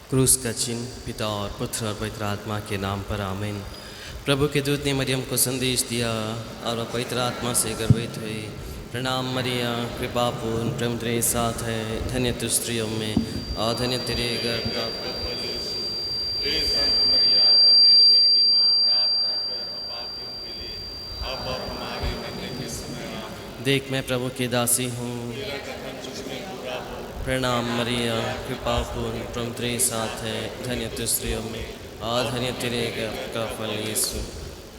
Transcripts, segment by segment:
क्रूस का चिन्ह पिता और पुत्र और पवित्र आत्मा के नाम पर आमीन। प्रभु के दूत ने मरियम को संदेश दिया और वह पवित्र आत्मा से गर्भित हुई। प्रणाम मरिया, कृपा पूर्ण, प्रभु तेरे साथ है, धन्य तू स्त्रियों में और धन्य तेरे गर्भ का फल। हे संत मरिया, परमेश्वर की माँ, प्रार्थना कर हम पापियों के लिए, अब और हमारे मरने के समय आमीन। देख मैं प्रभु की दासी हूँ, तेरा कथन मुझमें पूरा हो। प्रणाम मरिया, कृपा पूर्ण, प्रभु तेरे साथ है, धन्य तू स्त्रियों में और धन्य तेरे गर्भ का फल यीशु।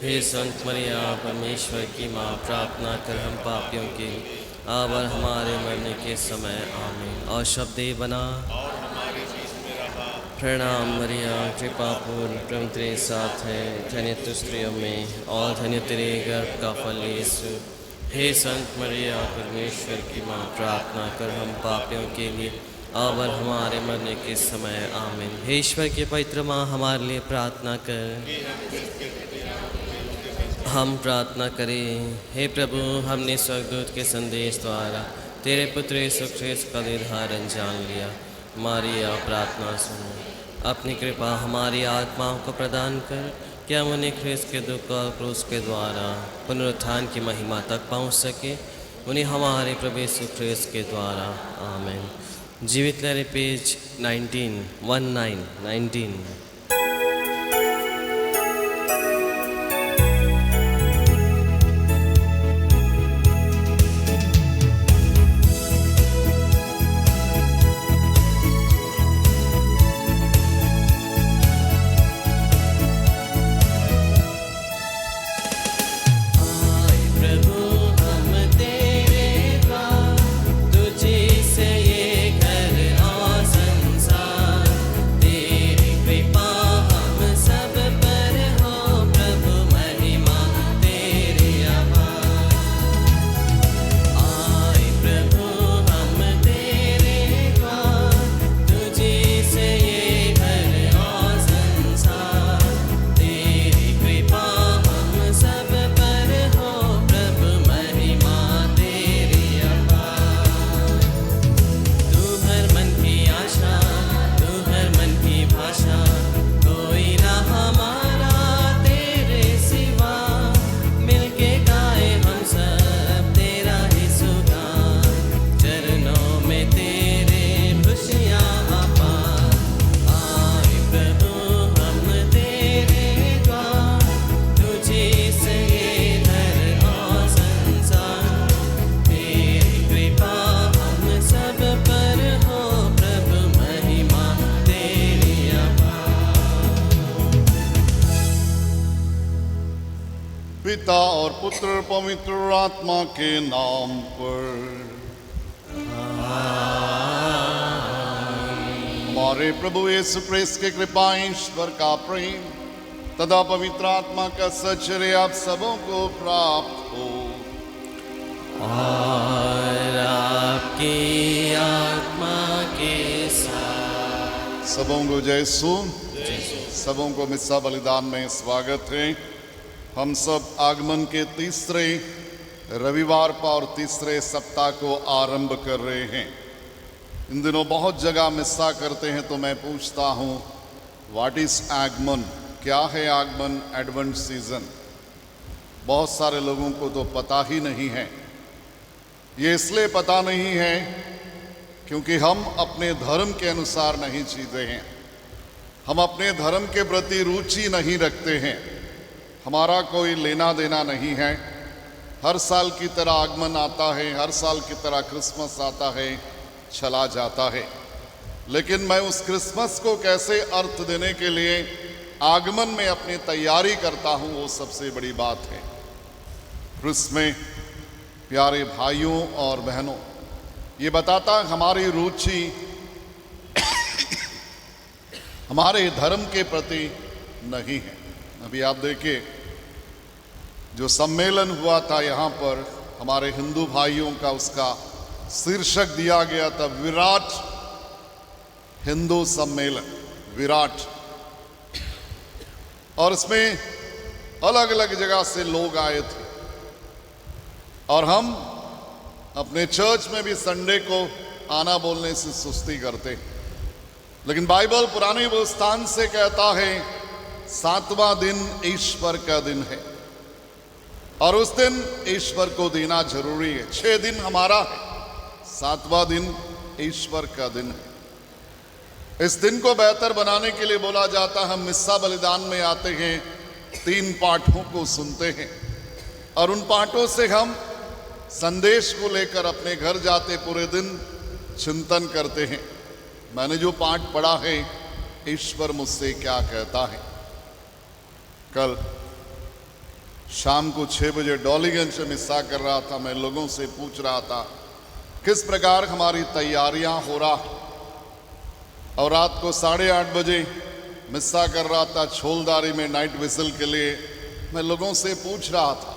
हे संत मरिया, परमेश्वर की माँ, प्रार्थना कर हम पापियों के लिए, अब और हमारे मरने के समय आमीन। और शब्द बना और हमारे बीच में रहा। प्रणाम मरिया, कृपा पूर्ण, प्रभु तेरे साथ है, धन्य तू स्त्रियों में और धन्य तेरे गर्भ का फल यीशु। हे संत मरिया, परमेश्वर की माँ, प्रार्थना कर हम पापियों के लिए, अब और हमारे मरने के समय आमीन। हे ईश्वर की पवित्र माँ, हमारे लिए प्रार्थना कर। हम प्रार्थना करें। हे प्रभु, हमने स्वर्गदूत के संदेश द्वारा तेरे पुत्र यीशु ख्रिस्त का निर्धारण जान लिया। हमारी प्रार्थना सुनो। अपनी कृपा हमारी आत्माओं को प्रदान कर कि हम उन्हें ख्रिस्त के दुख और क्रूस के द्वारा पुनरुत्थान की महिमा तक पहुँच सके। उन्हें हमारे प्रभु यीशु ख्रिस्त के द्वारा आमीन। जीवित लहरी पेज 19 पिता और पुत्र पवित्र आत्मा के नाम पर। हमारे प्रभु यीशु ख्रिस्त के कृपा, ईश्वर का प्रेम तथा पवित्र आत्मा का सचर्य आप सबों को प्राप्त हो। और आपकी आत्मा के साथ। सबों को जयसु। सबों को मिस्सा बलिदान में स्वागत है। हम सब आगमन के तीसरे रविवार पर और तीसरे सप्ताह को आरंभ कर रहे हैं। इन दिनों बहुत जगह मिस्सा करते हैं, तो मैं पूछता हूँ, व्हाट इज आगमन? क्या है आगमन? Advent season. बहुत सारे लोगों को तो पता ही नहीं है। ये इसलिए पता नहीं है क्योंकि हम अपने धर्म के अनुसार नहीं जीते हैं। हम अपने धर्म के प्रति रुचि नहीं रखते हैं। हमारा कोई लेना देना नहीं है। हर साल की तरह आगमन आता है, हर साल की तरह क्रिसमस आता है, चला जाता है। लेकिन मैं उस क्रिसमस को कैसे अर्थ देने के लिए आगमन में अपनी तैयारी करता हूँ, वो सबसे बड़ी बात है। क्रिसमस प्यारे भाइयों और बहनों, ये बताता हमारी रुचि हमारे धर्म के प्रति नहीं है। अभी आप देखिए, जो सम्मेलन हुआ था यहाँ पर हमारे हिंदू भाइयों का, उसका शीर्षक दिया गया था विराट हिंदू सम्मेलन, विराट। और इसमें अलग अलग जगह से लोग आए थे। और हम अपने चर्च में भी संडे को आना बोलने से सुस्ती करते, लेकिन बाइबल पुराने व्यवस्थान से कहता है 7वां दिन ईश्वर का दिन है और उस दिन ईश्वर को देना जरूरी है। 6 दिन हमारा है, 7वां दिन ईश्वर का दिन है। इस दिन को बेहतर बनाने के लिए बोला जाता है, हम मिस्सा बलिदान में आते हैं, 3 पाठों को सुनते हैं और उन पाठों से हम संदेश को लेकर अपने घर जाते पूरे दिन चिंतन करते हैं। मैंने जो पाठ पढ़ा है, ईश्वर मुझसे क्या कहता है। कल शाम को 6 बजे डॉलीगंज से मिस्सा कर रहा था, मैं लोगों से पूछ रहा था किस प्रकार हमारी तैयारियां हो रहा, और रात को 8:30 बजे मिस्सा कर रहा था छोलदारी में नाइट विजिल के लिए। मैं लोगों से पूछ रहा था,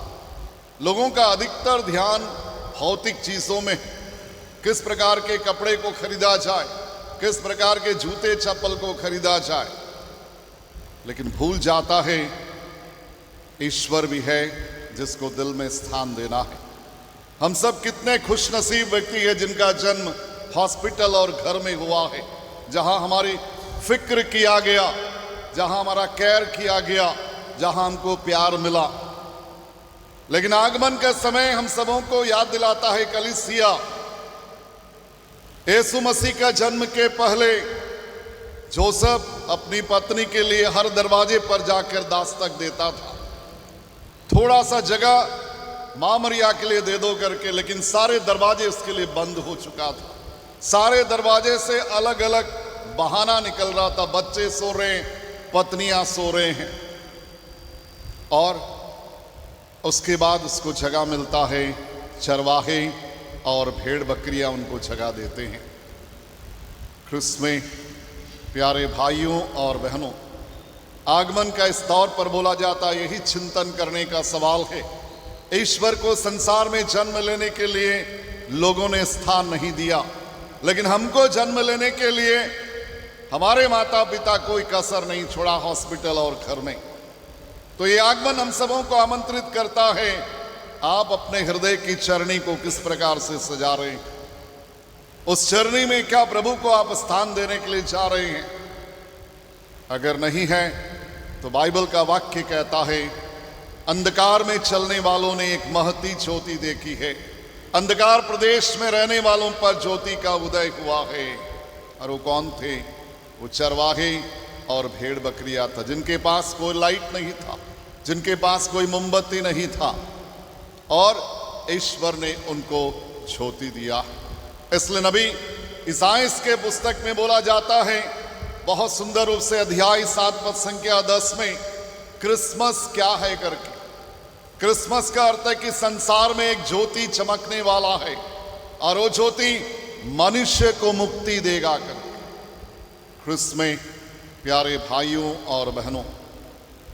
लोगों का अधिकतर ध्यान भौतिक चीजों में, किस प्रकार के कपड़े को खरीदा जाए, किस प्रकार के जूते चप्पल को खरीदा जाए, लेकिन भूल जाता है ईश्वर भी है जिसको दिल में स्थान देना है। हम सब कितने खुशनसीब व्यक्ति हैं जिनका जन्म हॉस्पिटल और घर में हुआ है, जहां हमारी फिक्र किया गया, जहां हमारा केयर किया गया, जहां हमको प्यार मिला। लेकिन आगमन का समय हम सबों को याद दिलाता है, कलीसिया यीशु मसीह का जन्म के पहले जोसेफ अपनी पत्नी के लिए हर दरवाजे पर जाकर दास्तक देता था, थोड़ा सा जगह मां मरिया के लिए दे दो करके, लेकिन सारे दरवाजे उसके लिए बंद हो चुका था। सारे दरवाजे से अलग अलग बहाना निकल रहा था, बच्चे सो रहे हैं, पत्नियां सो रहे हैं, और उसके बाद उसको जगह मिलता है, चरवाहे और भेड़ बकरियां उनको जगह देते हैं। क्रिस्त में प्यारे भाइयों और बहनों, आगमन का इस दौर पर बोला जाता है, यही चिंतन करने का सवाल है। ईश्वर को संसार में जन्म लेने के लिए लोगों ने स्थान नहीं दिया, लेकिन हमको जन्म लेने के लिए हमारे माता पिता कोई कसर नहीं छोड़ा हॉस्पिटल और घर में। तो ये आगमन हम सबों को आमंत्रित करता है, आप अपने हृदय की चरनी को किस प्रकार से सजा रहे हैं, उस चरनी में क्या प्रभु को आप स्थान देने के लिए जा रहे हैं। अगर नहीं है तो बाइबल का वाक्य कहता है, अंधकार में चलने वालों ने एक महती ज्योति देखी है, अंधकार प्रदेश में रहने वालों पर ज्योति का उदय हुआ है। और वो कौन थे? वो चरवाहे और भेड़ बकरियां था, जिनके पास कोई लाइट नहीं था, जिनके पास कोई मोमबत्ती नहीं था, और ईश्वर ने उनको ज्योति दिया। इसलिए नबी इसाइस के पुस्तक में बोला जाता है, बहुत सुंदर रूप से अध्याय 7 पद संख्या 10 में, क्रिसमस क्या है करके। क्रिसमस का अर्थ है कि संसार में एक ज्योति चमकने वाला है और वो ज्योति मनुष्य को मुक्ति देगा करके। क्रिस्त में प्यारे भाइयों और बहनों,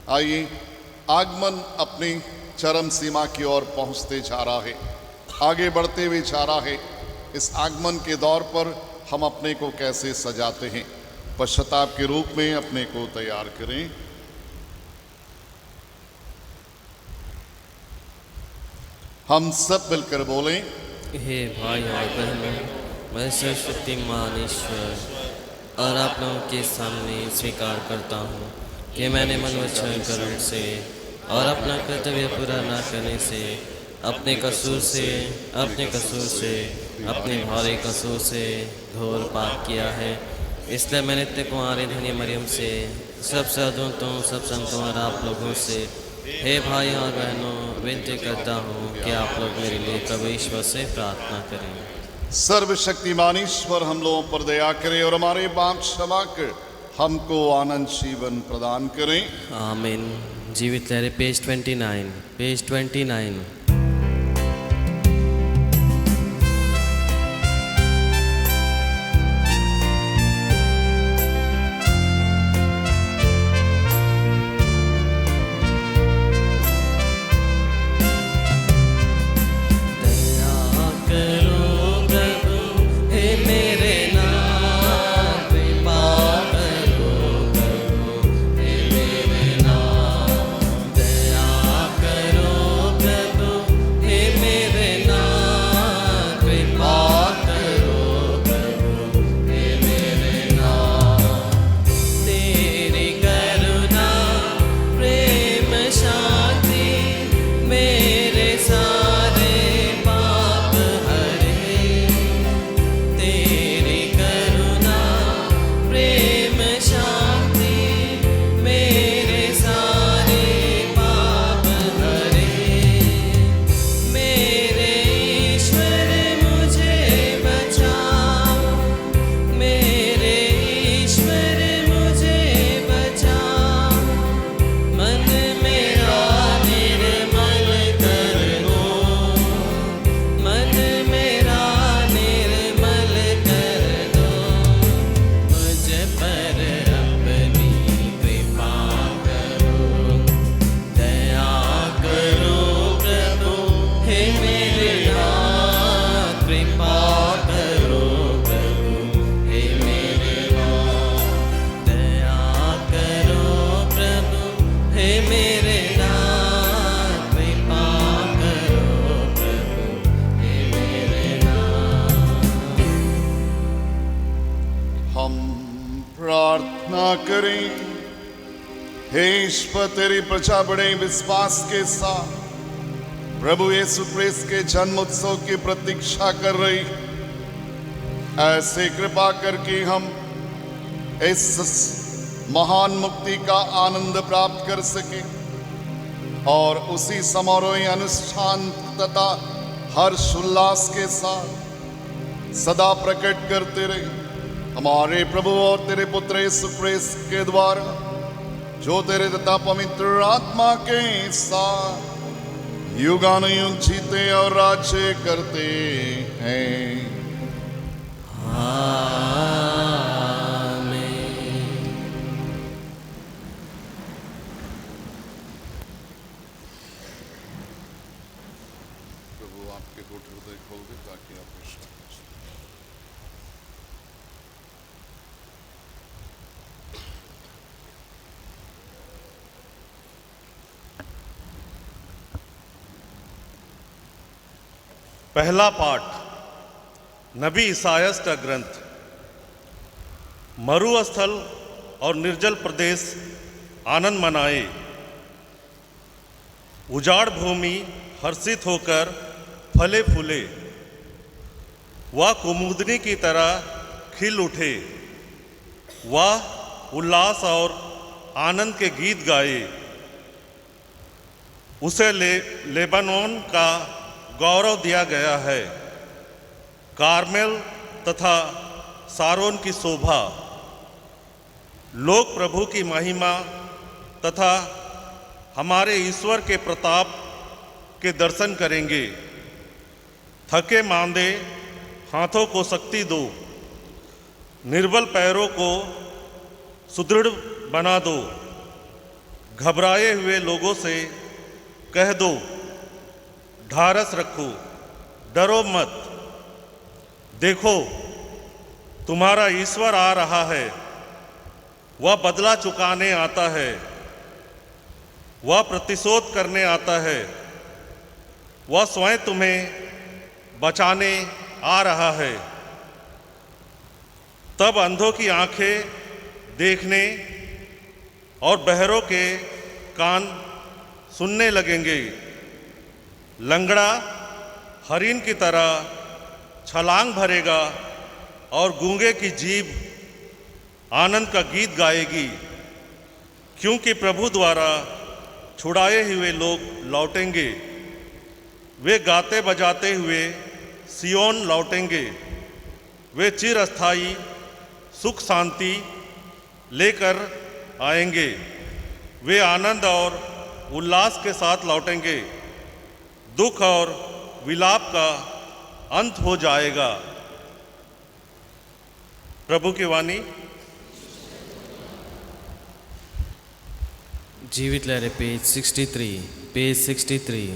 आइए, आगमन अपनी चरम सीमा की ओर पहुंचते जा रहा है, आगे बढ़ते हुए जा रहा है। इस आगमन के दौर पर हम अपने को कैसे सजाते हैं? पश्चाताप के रूप में अपने को तैयार करें। हम सब मिलकर बोलें, हे भाई और बहनों, मैं सर्वशक्तिमान ईश्वर और आप लोगों के सामने स्वीकार करता हूँ कि मैंने मन वचन कर्म से और अपना कर्तव्य पूरा न करने से, अपने कसूर से, अपने भारी कसूर से घोर पाप किया है। इसलिए मैं नित्य कुमारी धन्य मरियम से, सब साधुओं, सब संतों और आप लोगों से, हे भाई और बहनों, विनती करता हूँ कि आप लोग मेरे लिए प्रभु ईश्वर से प्रार्थना करें। सर्वशक्तिमान ईश्वर हम लोगों पर दया करे और हमारे पाप क्षमा कर हमको आनंद जीवन प्रदान करें। आमीन। जीवित लहरें पेज 29। प्रभु कृपा करो प्रभु हे मेरे नाथ। दया करो प्रभु हे मेरे नाथ। कृपा करो प्रभु हे मेरे नाथ। हम प्रार्थना करें। हे ईश्वर, तेरी प्रजा बड़े विश्वास के साथ प्रभु यीशु क्रिस्त के जन्म उत्सव की प्रतीक्षा कर रही। ऐसे कृपा करके हम इस महान मुक्ति का आनंद प्राप्त कर सके और उसी समारोही अनुष्ठान तथा हर्ष उल्लास के साथ सदा प्रकट करते रहे। हमारे प्रभु और तेरे पुत्र यीशु क्रिस्त के द्वारा, जो तेरे तथा पवित्र आत्मा के साथ युगानुयुग जीते और राज्य करते हैं। प्रभु आपके होठ हृदय खोल दे ताकि आप विश्वास। पहला पाठ नबी ईसायास का ग्रंथ। मरुस्थल और निर्जल प्रदेश आनंद मनाए, उजाड़ भूमि हर्षित होकर फले फूले, वह कुमुदनी की तरह खिल उठे, वह उल्लास और आनंद के गीत गाए। उसे लेबनोन का गौरव दिया गया है, कार्मेल तथा सारोन की शोभा। लोग प्रभु की महिमा तथा हमारे ईश्वर के प्रताप के दर्शन करेंगे। थके मांदे हाथों को शक्ति दो, निर्बल पैरों को सुदृढ़ बना दो। घबराए हुए लोगों से कह दो, ढारस रखो, डरो मत। देखो, तुम्हारा ईश्वर आ रहा है, वह बदला चुकाने आता है, वह प्रतिशोध करने आता है, वह स्वयं तुम्हें बचाने आ रहा है। तब अंधों की आंखें देखने और बहरों के कान सुनने लगेंगे। लंगड़ा हरिन की तरह छलांग भरेगा और गूंगे की जीभ आनंद का गीत गाएगी, क्योंकि प्रभु द्वारा छुड़ाए हुए लोग लौटेंगे। वे गाते बजाते हुए सियोन लौटेंगे। वे चिरस्थायी सुख शांति लेकर आएंगे। वे आनंद और उल्लास के साथ लौटेंगे। दुख और विलाप का अंत हो जाएगा। प्रभु की वाणी। जीवित लहरें पेज 63, पेज 63।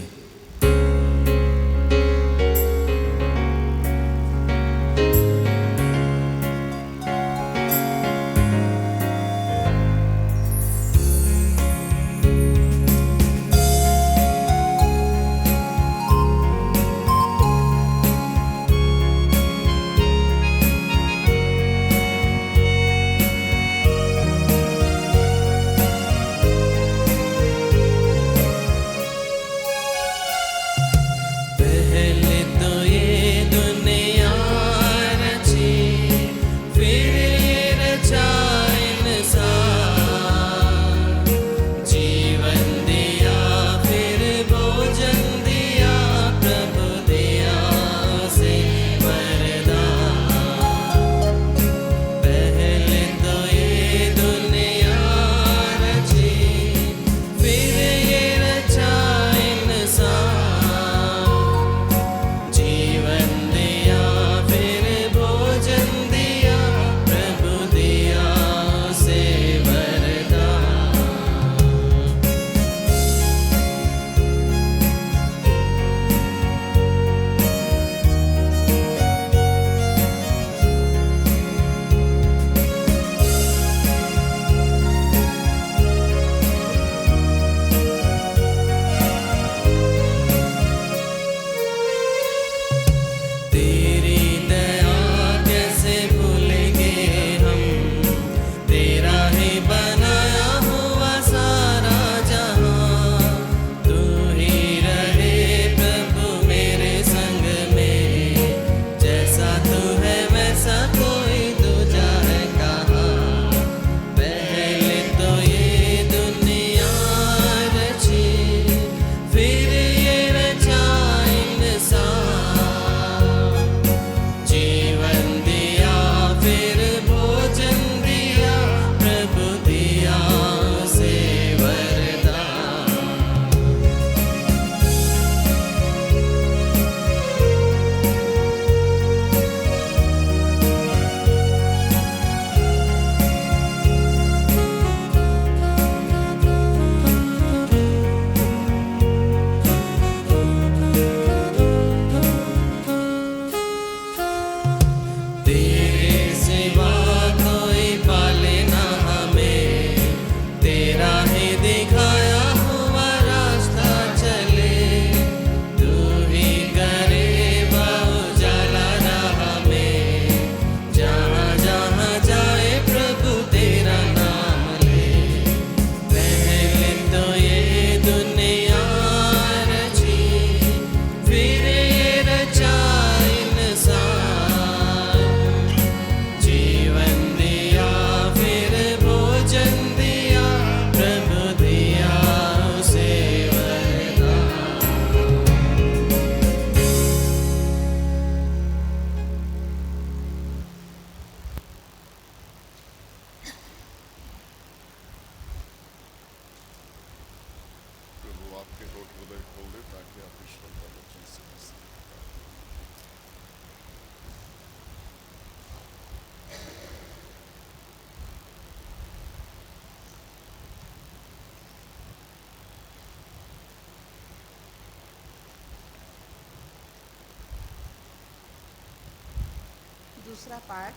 दूसरा पाठ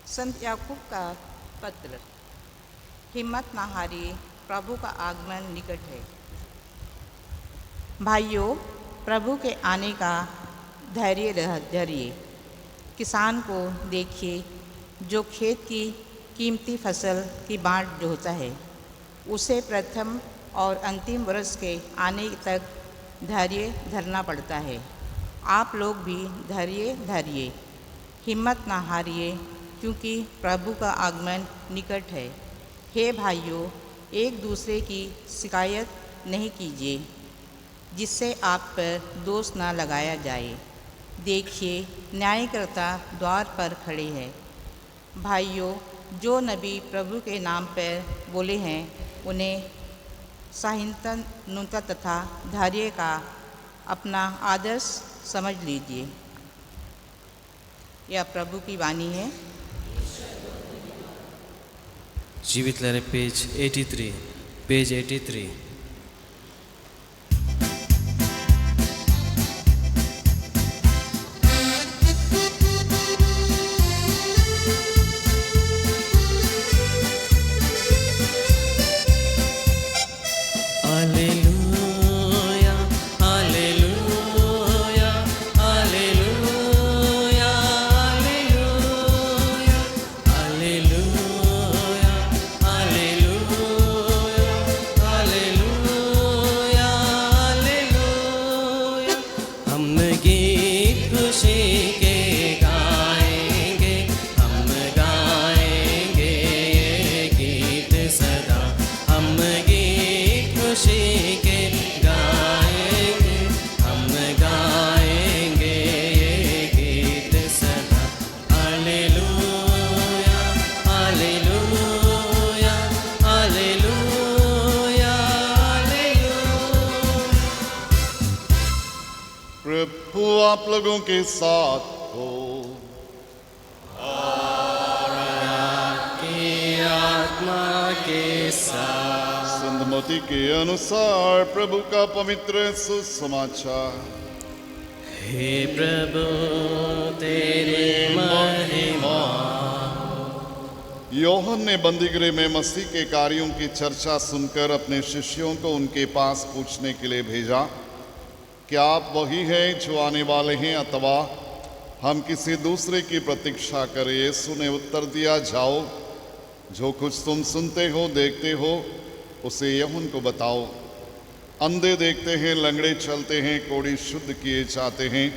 संत याकूब का पत्र। हिम्मत न हारिए, प्रभु का आगमन निकट है। भाइयों, प्रभु के आने का धैर्य धरिए। किसान को देखिए जो खेत की कीमती फसल की बाँट जोता है। उसे प्रथम और अंतिम वर्ष के आने तक धैर्य धरना पड़ता है। आप लोग भी धैर्य धरिए, हिम्मत ना हारिए, क्योंकि प्रभु का आगमन निकट है। हे भाइयों, एक दूसरे की शिकायत नहीं कीजिए, जिससे आप पर दोष ना लगाया जाए। देखिए, न्यायकर्ता द्वार पर खड़े हैं। भाइयों, जो नबी प्रभु के नाम पर बोले हैं, उन्हें सहिष्णुता तथा धैर्य का अपना आदर्श समझ लीजिए। यह प्रभु की वाणी है। जीवित लहरें page 83। Hallelujah, hallelujah, hallelujah, hallelujah, hallelujah, hallelujah, hallelujah. हम गीत खुशी के गाएंगे, हम गाएंगे ये गीत सदा। हम गीत खुशी के गाएंगे, हम गाएंगे ये गीत सदा। Hallelujah, hallelujah, hallelujah, hallelujah. प्रभु आप लोगों के साथ हो। की आत्मा के साथ। संतमती के अनुसार प्रभु का पवित्र सुसमाचार। हे प्रभु तेरी महिमा। योहन ने बंदीगृह में मसीह के कार्यों की चर्चा सुनकर अपने शिष्यों को उनके पास पूछने के लिए भेजा, क्या आप वही हैं जो आने वाले हैं अथवा हम किसी दूसरे की प्रतीक्षा करें? यीशु ने उत्तर दिया, जाओ, जो कुछ तुम सुनते हो देखते हो उसे यूहन्ना को बताओ। अंधे देखते हैं, लंगड़े चलते हैं, कोढ़ी शुद्ध किए जाते हैं,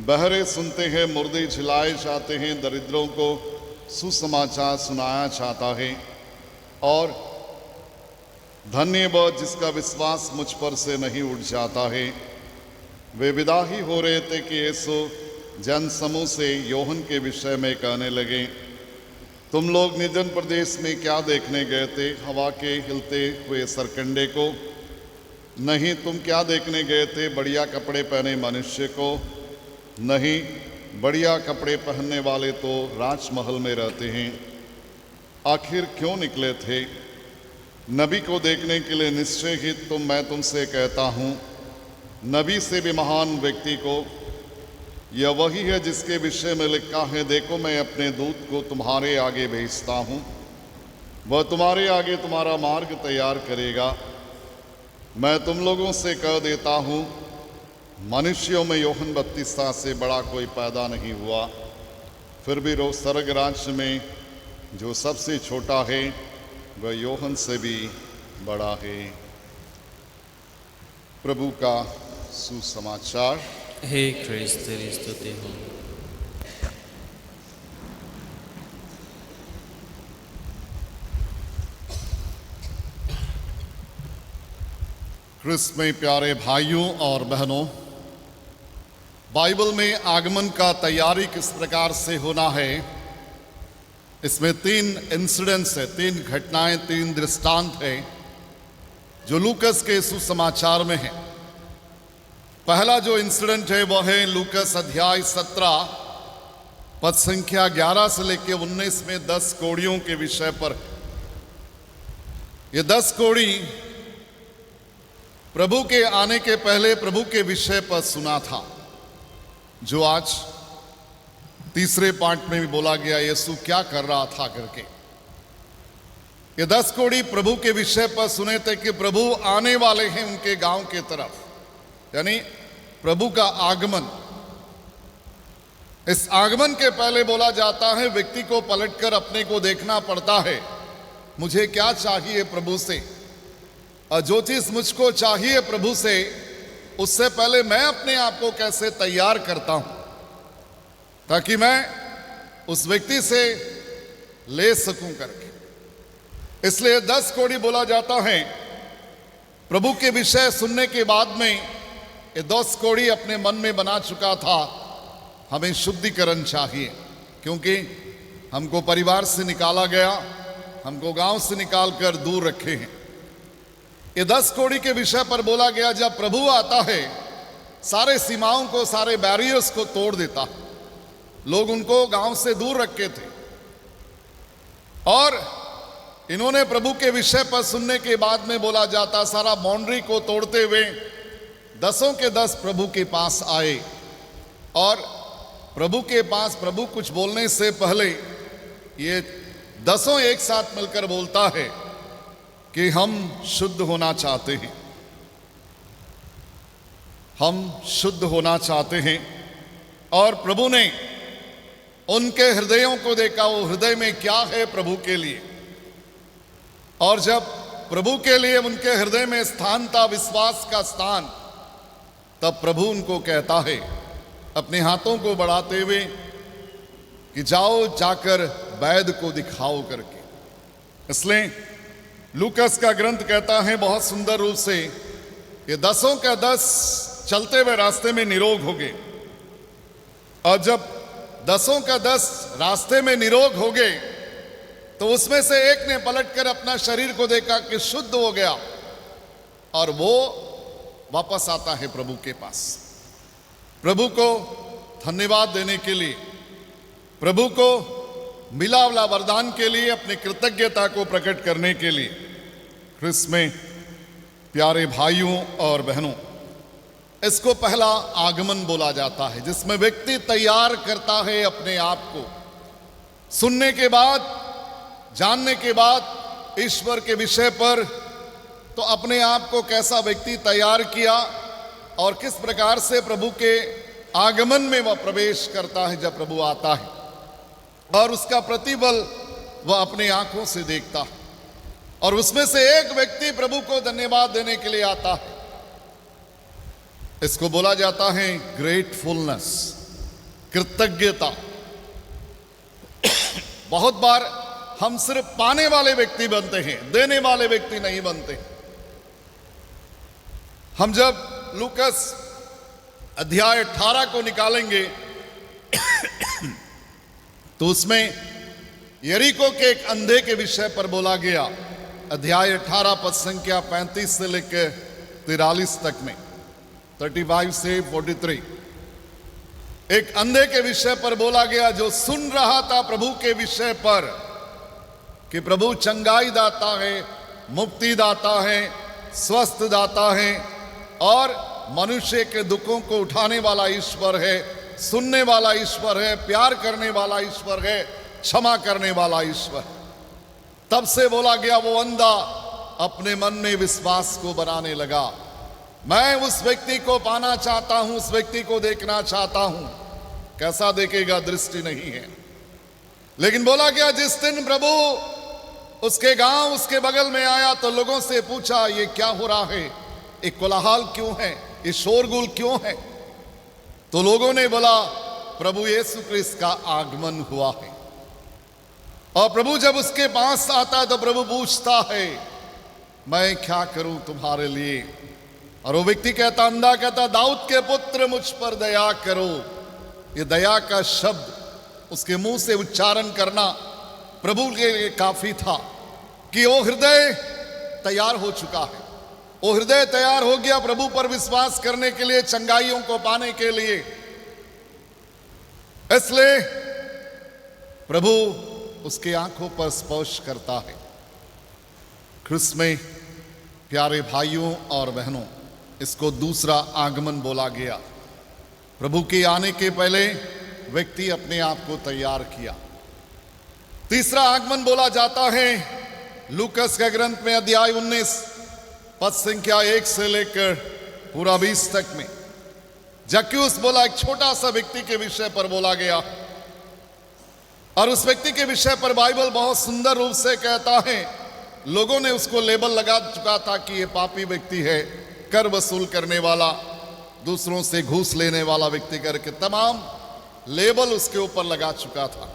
बहरे सुनते हैं, मुर्दे झिलाए जाते हैं, दरिद्रों को सुसमाचार सुनाया जाता है। और धन्य वह जिसका विश्वास मुझ पर से नहीं उठ जाता है। वे विदा ही हो रहे थे कि यीशु जन समूह से यूहन्ना के विषय में कहने लगे, तुम लोग निर्जन प्रदेश में क्या देखने गए थे? हवा के हिलते हुए सरकंडे को? नहीं। तुम क्या देखने गए थे? बढ़िया कपड़े पहने मनुष्य को? नहीं, बढ़िया कपड़े पहनने वाले तो राजमहल में रहते हैं। आखिर क्यों निकले थे? नबी को देखने के लिए? निश्चय ही मैं तुमसे कहता हूँ, नबी से भी महान व्यक्ति को। यह वही है जिसके विषय में लिखा है, देखो मैं अपने दूत को तुम्हारे आगे भेजता हूँ, वह तुम्हारे आगे तुम्हारा मार्ग तैयार करेगा। मैं तुम लोगों से कह देता हूँ, मनुष्यों में यूहन्ना बपतिस्मा से बड़ा कोई पैदा नहीं हुआ। फिर भी स्वर्ग राज्य में जो सबसे छोटा है वह यूहन्ना से भी बड़ा है। प्रभु का सुसमाचार। हे क्रिस्त तेरी स्तुति हो। क्रिस्त में प्यारे भाइयों और बहनों, बाइबल में आगमन का तैयारी किस प्रकार से होना है, इसमें 3 इंसिडेंट्स है, 3 घटनाएं, 3 दृष्टांत है जो लूकस के सुसमाचार में है। पहला जो इंसिडेंट है वह है लूकस अध्याय 17 पद संख्या 11 से लेकर 19 में 10 कोढ़ियों के विषय पर। ये 10 कोढ़ी प्रभु के आने के पहले प्रभु के विषय पर सुना था। जो आज तीसरे पार्ट में भी बोला गया, यीशु क्या कर रहा था करके। ये 10 कोढ़ी प्रभु के विषय पर सुने थे कि प्रभु आने वाले हैं उनके गांव के तरफ, यानी प्रभु का आगमन। इस आगमन के पहले बोला जाता है व्यक्ति को पलटकर अपने को देखना पड़ता है, मुझे क्या चाहिए प्रभु से, और जो चीज मुझको चाहिए प्रभु से, उससे पहले मैं अपने आप को कैसे तैयार करता हूं ताकि मैं उस व्यक्ति से ले सकूं करके। इसलिए 10 कोढ़ी बोला जाता है। प्रभु के विषय सुनने के बाद में ये 10 कोढ़ी अपने मन में बना चुका था, हमें शुद्धिकरण चाहिए, क्योंकि हमको परिवार से निकाला गया, हमको गांव से निकालकर दूर रखे हैं। ये 10 कोढ़ी के विषय पर बोला गया, जब प्रभु आता है सारे सीमाओं को, सारे बैरियर्स को तोड़ देता है। लोग उनको गांव से दूर रखे थे और इन्होंने प्रभु के विषय पर सुनने के बाद में बोला जाता सारा बाउंड्री को तोड़ते हुए 10 के 10 प्रभु के पास आए। और प्रभु के पास प्रभु कुछ बोलने से पहले ये 10 एक साथ मिलकर बोलता है कि हम शुद्ध होना चाहते हैं, हम शुद्ध होना चाहते हैं। और प्रभु ने उनके हृदयों को देखा, वो हृदय में क्या है प्रभु के लिए। और जब प्रभु के लिए उनके हृदय में स्थान था, विश्वास का स्थान, तब प्रभु उनको कहता है अपने हाथों को बढ़ाते हुए कि जाओ जाकर वैद को दिखाओ करके। इसलिए लूकस का ग्रंथ कहता है बहुत सुंदर रूप से, ये 10 का 10 चलते हुए रास्ते में निरोग हो गए। और जब 10 का 10 रास्ते में निरोग हो गए तो उसमें से एक ने पलटकर अपना शरीर को देखा कि शुद्ध हो गया, और वो वापस आता है प्रभु के पास, प्रभु को धन्यवाद देने के लिए, प्रभु को मिला वाला वरदान के लिए, अपनी कृतज्ञता को प्रकट करने के लिए। ख्रिस्त में प्यारे भाइयों और बहनों, इसको पहला आगमन बोला जाता है, जिसमें व्यक्ति तैयार करता है अपने आप को। सुनने के बाद, जानने के बाद ईश्वर के विषय पर, तो अपने आप को कैसा व्यक्ति तैयार किया और किस प्रकार से प्रभु के आगमन में वह प्रवेश करता है जब प्रभु आता है, और उसका प्रतिफल वह अपने आंखों से देखता है। और उसमें से एक व्यक्ति प्रभु को धन्यवाद देने के लिए आता है। इसको बोला जाता है ग्रेटफुलनेस, कृतज्ञता। बहुत बार हम सिर्फ पाने वाले व्यक्ति बनते हैं, देने वाले व्यक्ति नहीं बनते। हम जब लूकस अध्याय 18 को निकालेंगे तो उसमें यरीको के एक अंधे के विषय पर बोला गया। अध्याय 18 पद संख्या 35 से लेकर 43 तक में, 35 से 43, एक अंधे के विषय पर बोला गया जो सुन रहा था प्रभु के विषय पर कि प्रभु चंगाई दाता है, मुक्ति दाता है, स्वस्थ दाता है, और मनुष्य के दुखों को उठाने वाला ईश्वर है, सुनने वाला ईश्वर है, प्यार करने वाला ईश्वर है, क्षमा करने वाला ईश्वर। तब से बोला गया वो अंधा अपने मन में विश्वास को बनाने लगा, मैं उस व्यक्ति को पाना चाहता हूं, उस व्यक्ति को देखना चाहता हूं। कैसा देखेगा, दृष्टि नहीं है। लेकिन बोला गया जिस दिन प्रभु उसके गांव, उसके बगल में आया तो लोगों से पूछा ये क्या हो रहा है, ये कोलाहल क्यों है, ये शोरगुल क्यों है। तो लोगों ने बोला प्रभु यीशु क्रिस्त का आगमन हुआ है। और प्रभु जब उसके पास आता है तो प्रभु पूछता है मैं क्या करूं तुम्हारे लिए। और वो व्यक्ति कहता, अंधा कहता, दाऊद के पुत्र मुझ पर दया करो। ये दया का शब्द उसके मुंह से उच्चारण करना प्रभु के लिए काफी था कि वो हृदय तैयार हो चुका है, वो हृदय तैयार हो गया प्रभु पर विश्वास करने के लिए, चंगाइयों को पाने के लिए। इसलिए प्रभु उसके आंखों पर स्पर्श करता है। ख्रिस्त में प्यारे भाइयों और बहनों, इसको दूसरा आगमन बोला गया। प्रभु के आने के पहले व्यक्ति अपने आप को तैयार किया। तीसरा आगमन बोला जाता है लूकस के ग्रंथ में अध्याय 19 पद संख्या 1 से लेकर पूरा 20 तक में जक्यूस बोला, एक छोटा सा व्यक्ति के विषय पर बोला गया, और उस व्यक्ति के विषय पर बाइबल बहुत सुंदर रूप से कहता है। लोगों ने उसको लेबल लगा चुका था कि ये पापी व्यक्ति है, कर वसूल करने वाला, दूसरों से घूस लेने वाला व्यक्ति करके तमाम लेबल उसके ऊपर लगा चुका था।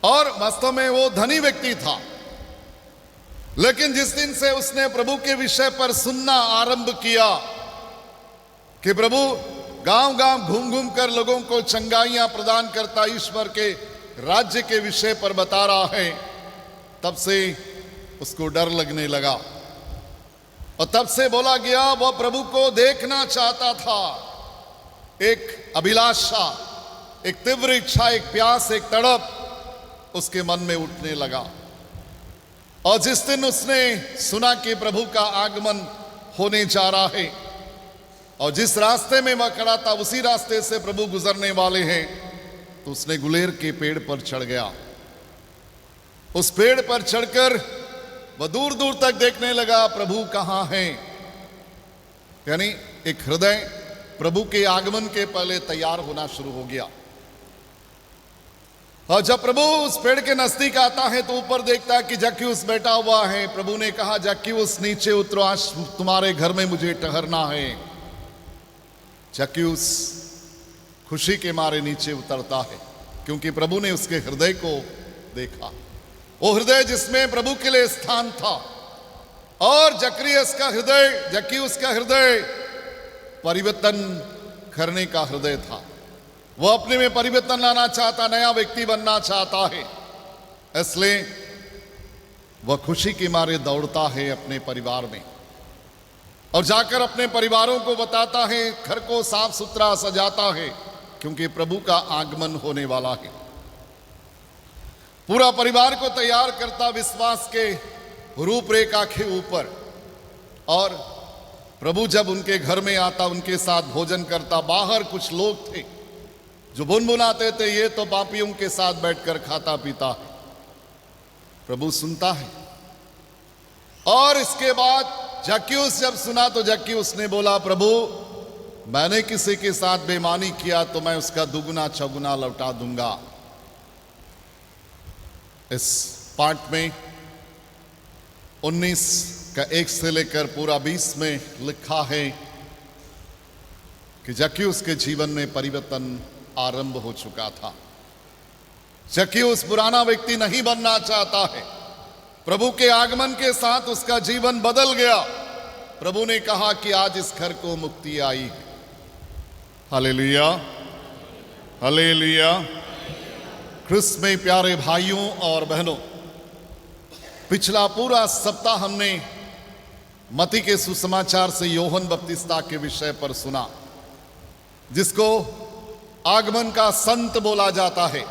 और वास्तव में वो धनी व्यक्ति था, लेकिन जिस दिन से उसने प्रभु के विषय पर सुनना आरंभ किया कि प्रभु गांव गांव घूम घूम कर लोगों को चंगाइयां प्रदान करता ईश्वर के राज्य के विषय पर बता रहा है, तब से उसको डर लगने लगा। और तब से बोला गया वह प्रभु को देखना चाहता था। एक अभिलाषा, एक तीव्र इच्छा, एक प्यास, एक तड़प उसके मन में उठने लगा। और जिस दिन उसने सुना कि प्रभु का आगमन होने जा रहा है और जिस रास्ते में वह खड़ा था उसी रास्ते से प्रभु गुजरने वाले हैं, तो उसने गुलेर के पेड़ पर चढ़ गया। उस पेड़ पर चढ़कर वह दूर दूर तक देखने लगा प्रभु कहां हैं। यानी एक हृदय प्रभु के आगमन के पहले तैयार होना शुरू हो गया। और जब प्रभु उस पेड़ के नजदीक आता है तो ऊपर देखता है कि जक्यूस बैठा हुआ है। प्रभु ने कहा, जक्यूस नीचे उतरो, आज तुम्हारे घर में मुझे ठहरना है। जक्यूस खुशी के मारे नीचे उतरता है, क्योंकि प्रभु ने उसके हृदय को देखा, वो हृदय जिसमें प्रभु के लिए स्थान था। और जक्रियस का हृदय, जक्यूस का हृदय परिवर्तन करने का हृदय था। वह अपने में परिवर्तन लाना चाहता, नया व्यक्ति बनना चाहता है। इसलिए वह खुशी के मारे दौड़ता है अपने परिवार में और जाकर अपने परिवारों को बताता है, घर को साफ सुथरा सजाता है, क्योंकि प्रभु का आगमन होने वाला है। पूरा परिवार को तैयार करता विश्वास के रूपरेखा के ऊपर। और प्रभु जब उनके घर में आता, उनके साथ भोजन करता। बाहर कुछ लोग थे जो बुनबुनाते थे, ये तो पापियों के साथ बैठकर खाता पीता है। प्रभु सुनता है। और इसके बाद जक्यूस जब सुना तो जक्यूस ने बोला, प्रभु मैंने किसी के साथ बेईमानी किया तो मैं उसका दुगुना चौगुना लौटा दूंगा। इस पाठ में 19 का 1 से लेकर पूरा 20 में लिखा है कि जक्यूस के जीवन में परिवर्तन आरंभ हो चुका था। जक्यूस पुराना व्यक्ति नहीं बनना चाहता है। प्रभु के आगमन के साथ उसका जीवन बदल गया। प्रभु ने कहा कि आज इस घर को मुक्ति आई है। Hallelujah, hallelujah. क्रिस्त में प्यारे भाइयों और बहनों, पिछला पूरा सप्ताह हमने मत्ती के सुसमाचार से यूहन्ना बपतिस्ता के विषय पर सुना, जिसको आगमन का संत बोला जाता है।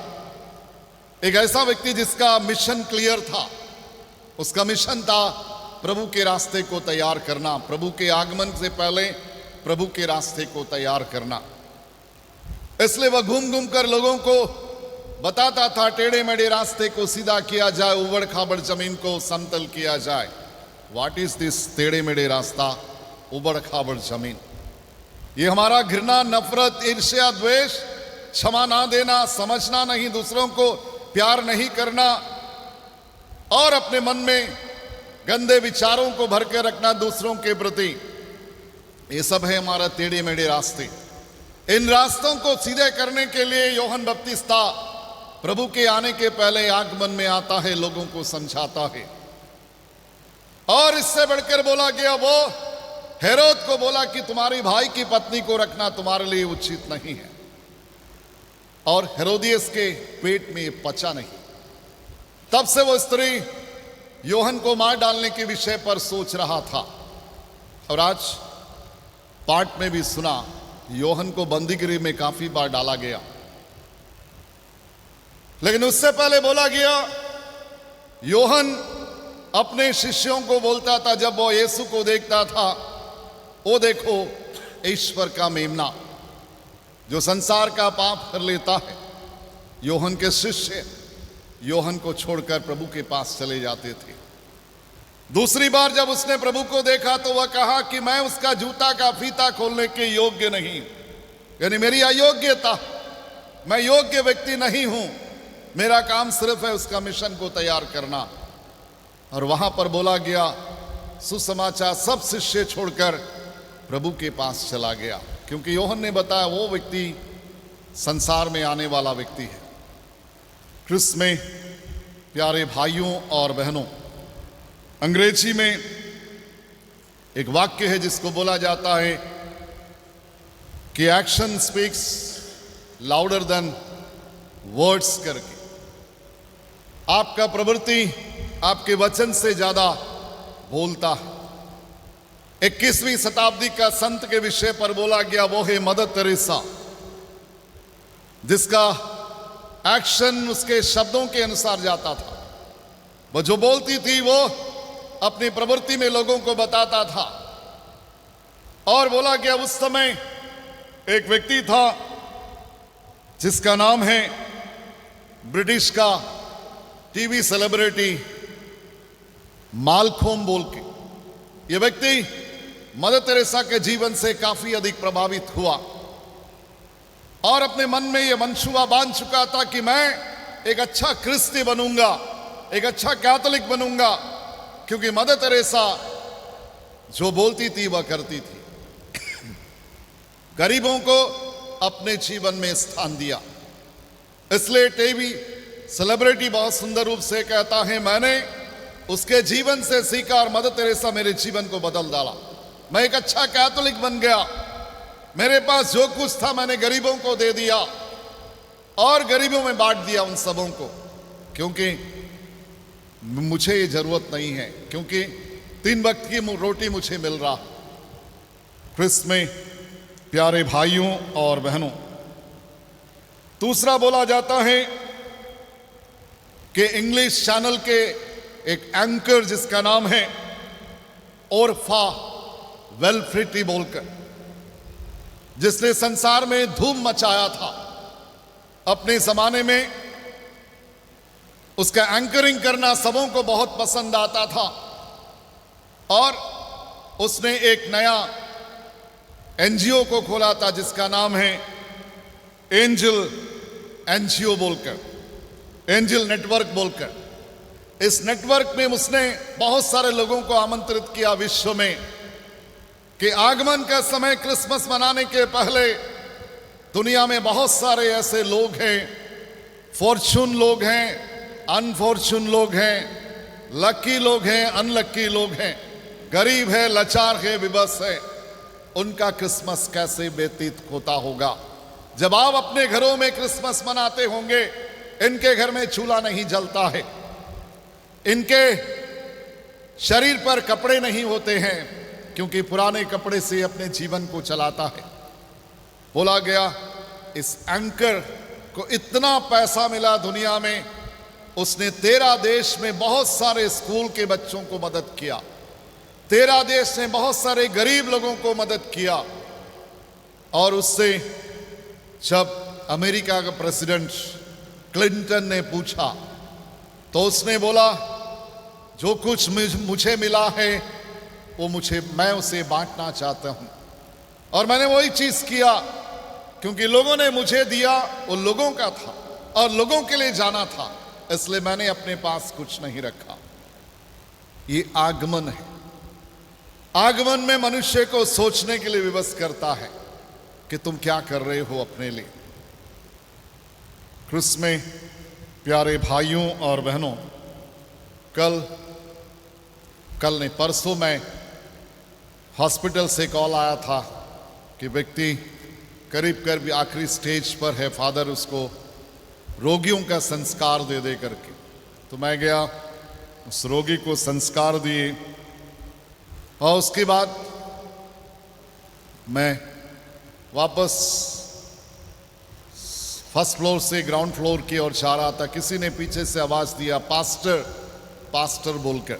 एक ऐसा व्यक्ति जिसका मिशन क्लियर था। उसका मिशन था प्रभु के रास्ते को तैयार करना, प्रभु के आगमन से पहले प्रभु के रास्ते को तैयार करना। इसलिए वह घूम घूम कर लोगों को बताता था, टेढ़े मेढ़े रास्ते को सीधा किया जाए, उबड़ खाबड़ जमीन को समतल किया जाए। व्हाट इज दिस टेढ़े मेढ़े रास्ता, उबड़ खाबड़ जमीन? ये हमारा घृणा, नफरत, ईर्ष्या, द्वेष, क्षमा ना देना, समझना नहीं, दूसरों को प्यार नहीं करना और अपने मन में गंदे विचारों को भर के रखना दूसरों के प्रति, ये सब है हमारा टेढ़े मेढ़े रास्ते। इन रास्तों को सीधे करने के लिए यूहन्ना बपतिस्ता प्रभु के आने के पहले आगमन में आता है, लोगों को समझाता है। और इससे बढ़कर बोला गया, वो हेरोद को बोला कि तुम्हारी भाई की पत्नी को रखना तुम्हारे लिए उचित नहीं है। और हेरोदियस के पेट में पचा नहीं। तब से वो स्त्री यूहन्ना को मार डालने के विषय पर सोच रहा था। और आज पाठ में भी सुना, यूहन्ना को बंदीगृह में काफी बार डाला गया। लेकिन उससे पहले बोला गया, यूहन्ना अपने शिष्यों को बोलता था जब वो यीशु को देखता था, ओ देखो ईश्वर का मेमना, जो संसार का पाप कर लेता है। योहन के शिष्य योहन को छोड़कर प्रभु के पास चले जाते थे। दूसरी बार जब उसने प्रभु को देखा तो वह कहा कि मैं उसका जूता का फीता खोलने के योग्य नहीं, यानी मेरी अयोग्यता, मैं योग्य व्यक्ति नहीं हूं, मेरा काम सिर्फ है उसका मिशन को तैयार करना। और वहां पर बोला गया सुसमाचार सब शिष्य छोड़कर प्रभु के पास चला गया, क्योंकि योहन ने बताया वो व्यक्ति संसार में आने वाला व्यक्ति है। क्रिस्त में प्यारे भाइयों और बहनों, अंग्रेजी में एक वाक्य है जिसको बोला जाता है कि action speaks louder than words करके। आपका प्रवृत्ति आपके वचन से ज्यादा बोलता है। 21वीं शताब्दी का संत के विषय पर बोला गया वो है मदर तेरेसा, जिसका एक्शन उसके शब्दों के अनुसार जाता था। वो जो बोलती थी वो अपनी प्रवृत्ति में लोगों को बताता था। और बोला गया उस समय एक व्यक्ति था जिसका नाम है ब्रिटिश का टीवी सेलिब्रिटी मालकोम बोल के। यह व्यक्ति मदर तेरेसा के जीवन से काफी अधिक प्रभावित हुआ और अपने मन में यह मनसूबा बांध चुका था कि मैं एक अच्छा क्रिस्ती बनूंगा, एक अच्छा कैथोलिक बनूंगा, क्योंकि मदर तेरेसा जो बोलती थी वह करती थी। गरीबों को अपने जीवन में स्थान दिया। इसलिए टीवी सेलिब्रिटी बहुत सुंदर रूप से कहता है मैंने उसके जीवन से सीखा और मदर तेरेसा मेरे जीवन को बदल डाला। मैं एक अच्छा कैथोलिक बन गया। मेरे पास जो कुछ था मैंने गरीबों को दे दिया और गरीबों में बांट दिया उन सबों को, क्योंकि मुझे ये जरूरत नहीं है, क्योंकि 3 वक्त की रोटी मुझे मिल रहा। क्रिस्त में प्यारे भाइयों और बहनों, दूसरा बोला जाता है कि इंग्लिश चैनल के एक एंकर जिसका नाम है ओरफा वेल्फ्रिटी बोलकर, जिसने संसार में धूम मचाया था अपने जमाने में, उसका एंकरिंग करना सबों को बहुत पसंद आता था और उसने एक नया एनजीओ को खोला था जिसका नाम है एंजल एनजीओ बोलकर, एंजल नेटवर्क बोलकर। इस नेटवर्क में उसने बहुत सारे लोगों को आमंत्रित किया विश्व में कि आगमन का समय क्रिसमस मनाने के पहले दुनिया में बहुत सारे ऐसे लोग हैं, फॉर्चून लोग हैं, अनफॉर्चून लोग हैं, लकी लोग हैं, अनलकी लोग हैं, गरीब है, लाचार है, विवश है, उनका क्रिसमस कैसे व्यतीत होता होगा। जब आप अपने घरों में क्रिसमस मनाते होंगे, इनके घर में चूल्हा नहीं जलता है, इनके शरीर पर कपड़े नहीं होते हैं, क्योंकि पुराने कपड़े से अपने जीवन को चलाता है। बोला गया इस एंकर को इतना पैसा मिला दुनिया में, उसने 13 देश में बहुत सारे स्कूल के बच्चों को मदद किया, 13 देश में बहुत सारे गरीब लोगों को मदद किया। और उससे जब अमेरिका का प्रेसिडेंट क्लिंटन ने पूछा तो उसने बोला जो कुछ मुझे मिला है वो मैं उसे बांटना चाहता हूं, और मैंने वही चीज किया, क्योंकि लोगों ने मुझे दिया वो लोगों का था और लोगों के लिए जाना था, इसलिए मैंने अपने पास कुछ नहीं रखा। ये आगमन है। आगमन में मनुष्य को सोचने के लिए विवश करता है कि तुम क्या कर रहे हो अपने लिए। क्रिस्त में प्यारे भाइयों और बहनों, कल नहीं परसों में हॉस्पिटल से कॉल आया था कि व्यक्ति करीब करीब आखिरी स्टेज पर है, फादर उसको रोगियों का संस्कार दे करके। तो मैं गया, उस रोगी को संस्कार दिए और उसके बाद मैं वापस फर्स्ट फ्लोर से ग्राउंड फ्लोर की ओर जा रहा था। किसी ने पीछे से आवाज दिया पास्टर पास्टर बोलकर,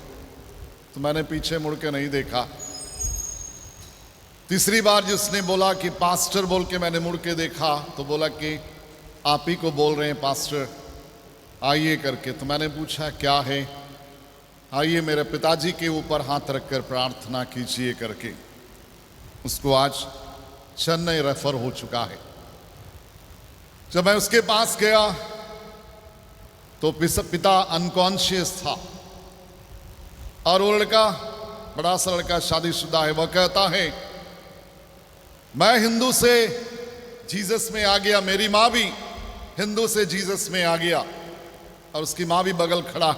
तो मैंने पीछे मुड़ के नहीं देखा। तीसरी बार जिसने बोला कि पास्टर बोल के मैंने मुड़ के देखा तो बोला कि आप ही को बोल रहे हैं पास्टर, आइए करके। तो मैंने पूछा क्या है? आइए मेरे पिताजी के ऊपर हाथ रखकर प्रार्थना कीजिए करके। उसको आज चेन्नई रेफर हो चुका है। जब मैं उसके पास गया तो पिता अनकॉन्शियस था और वो लड़का, बड़ा सा लड़का, शादीशुदा है, वह कहता है मैं हिंदू से जीसस में आ गया, मेरी माँ भी हिंदू से जीसस में आ गया और उसकी माँ भी बगल खड़ा,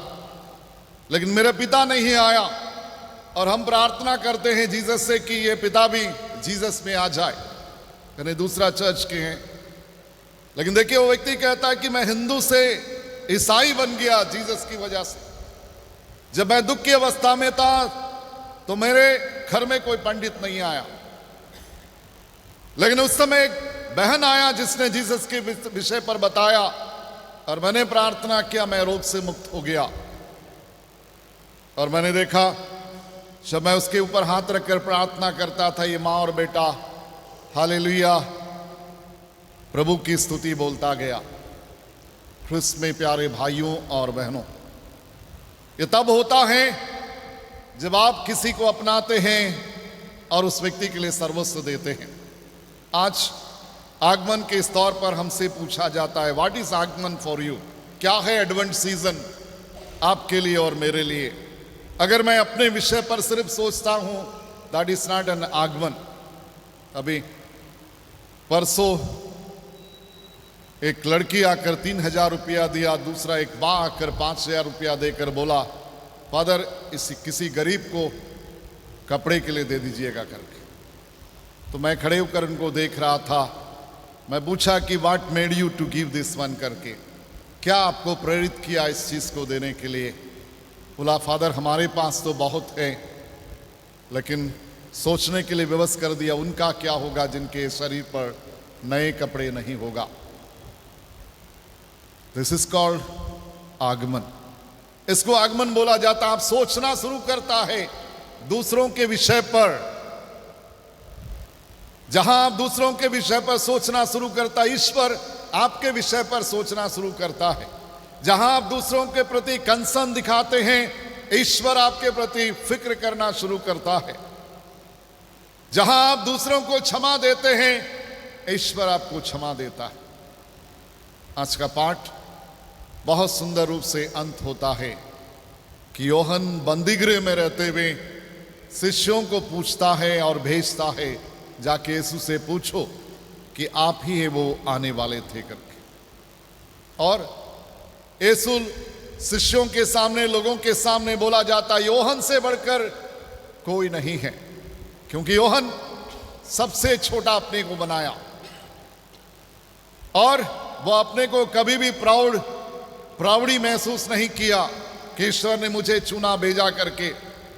लेकिन मेरा पिता नहीं आया। और हम प्रार्थना करते हैं जीसस से कि ये पिता भी जीसस में आ जाए, यानी दूसरा चर्च के हैं। लेकिन देखिए वो व्यक्ति कहता है कि मैं हिंदू से ईसाई बन गया जीसस की वजह से। जब मैं दुख की अवस्था में था तो मेरे घर में कोई पंडित नहीं आया, लेकिन उस समय एक बहन आया जिसने जीसस के विषय पर बताया और मैंने प्रार्थना किया, मैं रोग से मुक्त हो गया। और मैंने देखा जब मैं उसके ऊपर हाथ रखकर प्रार्थना करता था, ये माँ और बेटा हालेलुया प्रभु की स्तुति बोलता गया। ख्रिस्त में प्यारे भाइयों और बहनों, ये तब होता है जब आप किसी को अपनाते हैं और उस व्यक्ति के लिए सर्वस्व देते हैं। आज आगमन के इस तौर पर हमसे पूछा जाता है, व्हाट इज आगमन फॉर यू? क्या है एडवेंट सीजन आपके लिए और मेरे लिए? अगर मैं अपने विषय पर सिर्फ सोचता हूं, दैट इज नॉट एन आगमन। अभी परसों एक लड़की आकर 3,000 रुपया दिया, दूसरा एक माँ आकर 5,000 रुपया देकर बोला फादर किसी गरीब को कपड़े के लिए दे दीजिएगा करके। तो मैं खड़े होकर उनको देख रहा था। मैं पूछा कि what made you to give this one करके, क्या आपको प्रेरित किया इस चीज को देने के लिए? बोला फादर हमारे पास तो बहुत है, लेकिन सोचने के लिए व्यवस्था कर दिया, उनका क्या होगा जिनके शरीर पर नए कपड़े नहीं होगा। दिस इज कॉल्ड आगमन। इसको आगमन बोला जाता। आप सोचना शुरू करता है दूसरों के विषय पर। जहां आप दूसरों के विषय पर सोचना शुरू करता है, ईश्वर आपके विषय पर सोचना शुरू करता है। जहां आप दूसरों के प्रति कंसर्न दिखाते हैं, ईश्वर आपके प्रति फिक्र करना शुरू करता है। जहां आप दूसरों को क्षमा देते हैं, ईश्वर आपको क्षमा देता है। आज का पाठ बहुत सुंदर रूप से अंत होता है कि योहन बंदीगृह में रहते हुए शिष्यों को पूछता है और भेजता है, जाके यीशु से पूछो कि आप ही है वो आने वाले थे करके। और यीशु शिष्यों के सामने, लोगों के सामने बोला जाता, योहन से बढ़कर कोई नहीं है, क्योंकि योहन सबसे छोटा अपने को बनाया और वो अपने को कभी भी प्राउडी महसूस नहीं किया कि ईश्वर ने मुझे चुना भेजा करके।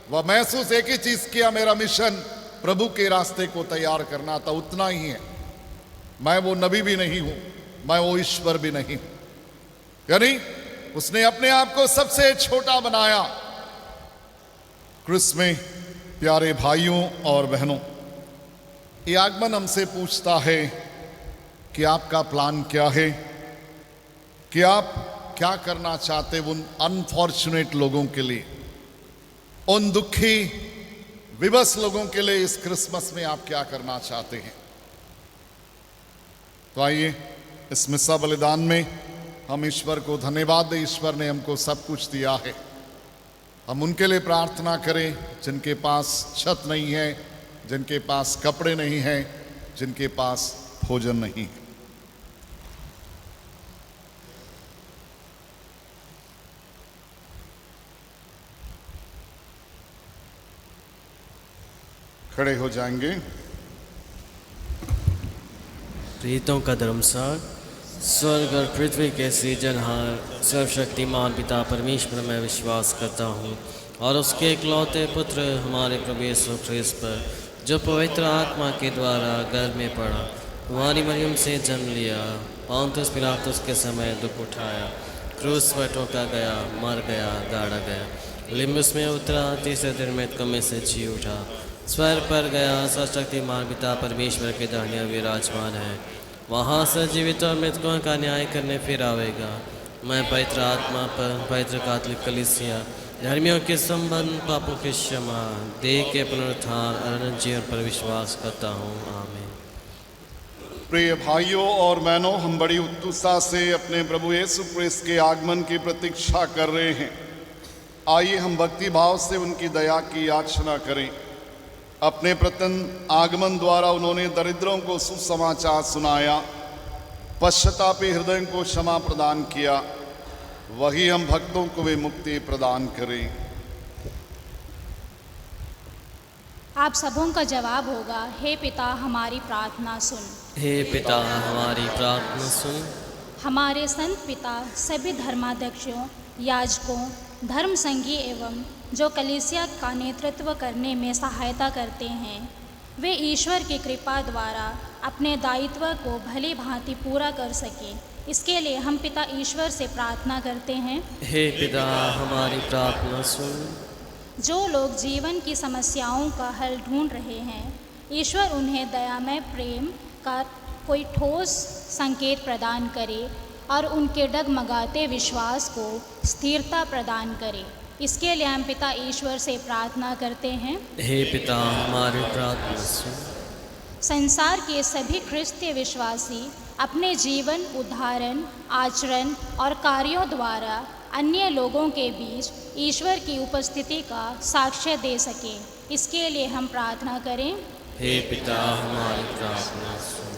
वह महसूस एक ही चीज किया, मेरा मिशन प्रभु के रास्ते को तैयार करना था, उतना ही है। मैं वो नबी भी नहीं हूं, मैं वो ईश्वर भी नहीं हूं। यानी उसने अपने आप को सबसे छोटा बनाया। क्रिस्त में प्यारे भाइयों और बहनों, ये आगमन हमसे पूछता है कि आपका प्लान क्या है, कि आप क्या करना चाहते उन अनफॉर्चुनेट लोगों के लिए, उन दुखी विवश लोगों के लिए इस क्रिसमस में आप क्या करना चाहते हैं। तो आइए इस मिस्सा बलिदान में हम ईश्वर को धन्यवाद दें। ईश्वर ने हमको सब कुछ दिया है। हम उनके लिए प्रार्थना करें जिनके पास छत नहीं है, जिनके पास कपड़े नहीं हैं, जिनके पास भोजन नहीं है। खड़े हो जाएंगे। प्रीतों का धर्मसार, स्वर्ग और पृथ्वी के सृजनहार सर्वशक्तिमान पिता परमेश्वर में विश्वास करता हूँ और उसके इकलौते पुत्र हमारे प्रभु यीशु ख्रिस्त पर, जो पवित्र आत्मा के द्वारा गर्भ में पड़ा, कुंवारी मरियम से जन्म लिया, पोंतियुस पिलातुस के समय दुख उठाया, क्रूस पर टोका गया, मर गया, गाड़ा गया, लिम्बुस में उतरा, तीसरे दिन मृतकों में से जी उठा, स्वर पर गया, सशक्तिमान पिता परमेश्वर के दाहिने विराजमान है। वहाँ से जीवित और मृतकों का न्याय करने फिर आवेगा। मैं पवित्र आत्मा पर, पवित्र कैथोलिक कलीसिया, धर्मियों के संबंध, पापों की क्षमा, देह के पुनरुत्थान, अनंत जीवन पर विश्वास करता हूँ। आमीन। प्रिय भाइयों और बहनों, हम बड़ी उत्सुकता से अपने प्रभु यीशु क्रिस्त के आगमन की प्रतीक्षा कर रहे हैं। आइए हम भक्ति भाव से उनकी दया की याचना करें। अपने प्रथम आगमन द्वारा उन्होंने दरिद्रों को सुसमाचार सुनाया, पश्चातापी हृदय को क्षमा प्रदान किया। वही हम भक्तों को वे मुक्ति प्रदान करें। आप सबों का जवाब होगा, हे पिता हमारी प्रार्थना सुन। हे पिता हमारी प्रार्थना सुन। हमारे संत पिता सभी धर्माध्यक्षों, याजकों, धर्म संघी एवं जो कलीसिया का नेतृत्व करने में सहायता करते हैं, वे ईश्वर की कृपा द्वारा अपने दायित्व को भली भांति पूरा कर सके, इसके लिए हम पिता ईश्वर से प्रार्थना करते हैं। हे पिता हमारी प्रार्थना सुन। जो लोग जीवन की समस्याओं का हल ढूंढ रहे हैं, ईश्वर उन्हें दयामय प्रेम का कोई ठोस संकेत प्रदान करे और उनके डगमगाते विश्वास को स्थिरता प्रदान करे। इसके लिए हम पिता ईश्वर से प्रार्थना करते हैं। हे पिता हमारी प्रार्थना सुन। संसार के सभी ख्रिस्तीय विश्वासी अपने जीवन, उदाहरण, आचरण और कार्यों द्वारा अन्य लोगों के बीच ईश्वर की उपस्थिति का साक्ष्य दे सके, इसके लिए हम प्रार्थना करें। हे पिता हमारी प्रार्थना सुन।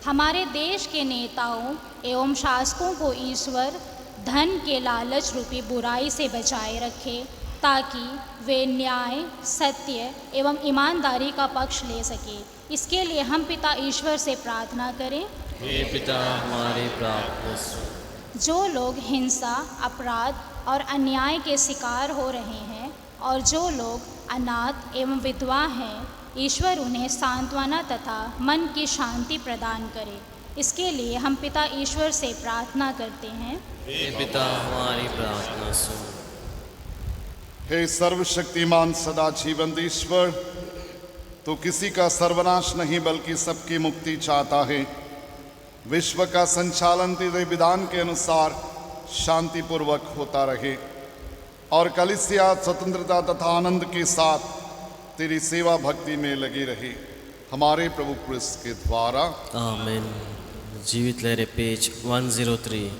हमारे देश के नेताओं एवं शासकों को ईश्वर धन के लालच रूपी बुराई से बचाए रखे, ताकि वे न्याय, सत्य एवं ईमानदारी का पक्ष ले सके। इसके लिए हम पिता ईश्वर से प्रार्थना करें। हे पिता हमारी प्रार्थना सुन। जो लोग हिंसा, अपराध और अन्याय के शिकार हो रहे हैं और जो लोग अनाथ एवं विधवा हैं, ईश्वर उन्हें सांत्वना तथा मन की शांति प्रदान करे। इसके लिए हम पिता ईश्वर से प्रार्थना करते हैं। हे पिता हमारी प्रार्थना सुन। हे सर्वशक्तिमान सदा जीवंत ईश्वर, तो किसी का सर्वनाश नहीं बल्कि सबकी मुक्ति चाहता है। विश्व का संचालन तेरे विधान के अनुसार शांतिपूर्वक होता रहे और कलीसिया स्वतंत्रता तथा आनंद के साथ तेरी सेवा भक्ति में लगी रहे, हमारे प्रभु क्रिस्त के द्वारा। आमीन। जीवित लहरें पेज 103।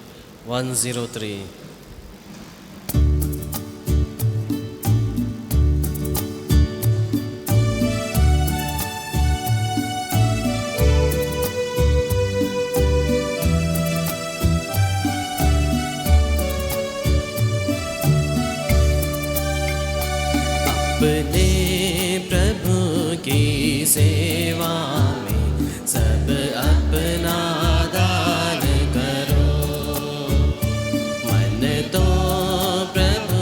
अपने प्रभु की सेवा में सब अपना दान करो। मन तो प्रभु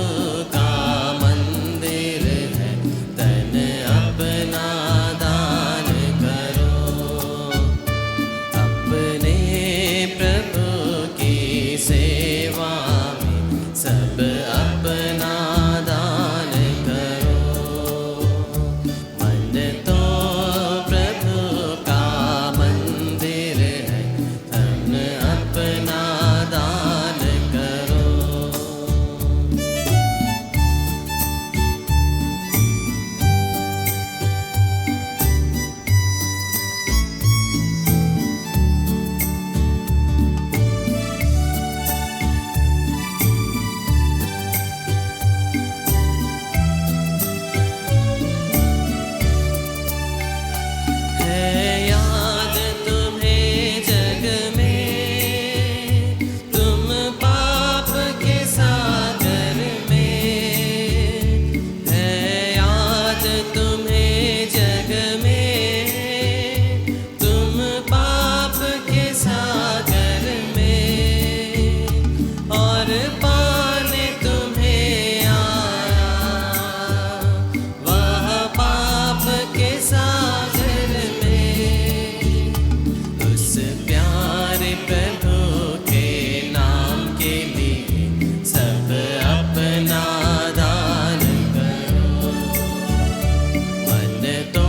का मंदिर है, तन अपना दान करो। अपने प्रभु की सेवा में सब अपना दान करो। मन तो प्रभु का मंदिर है, तन अपना दान करो। है याद तुम्हें जग में, तुम पाप के सागर में। है याद तुम्हें जग में, तुम पाप के सागर में। और पाने तुम्हें आया वह पाप के सागर में। उस प्यारे प्रभु के नाम के लिए सब अपना दान करो। मन तो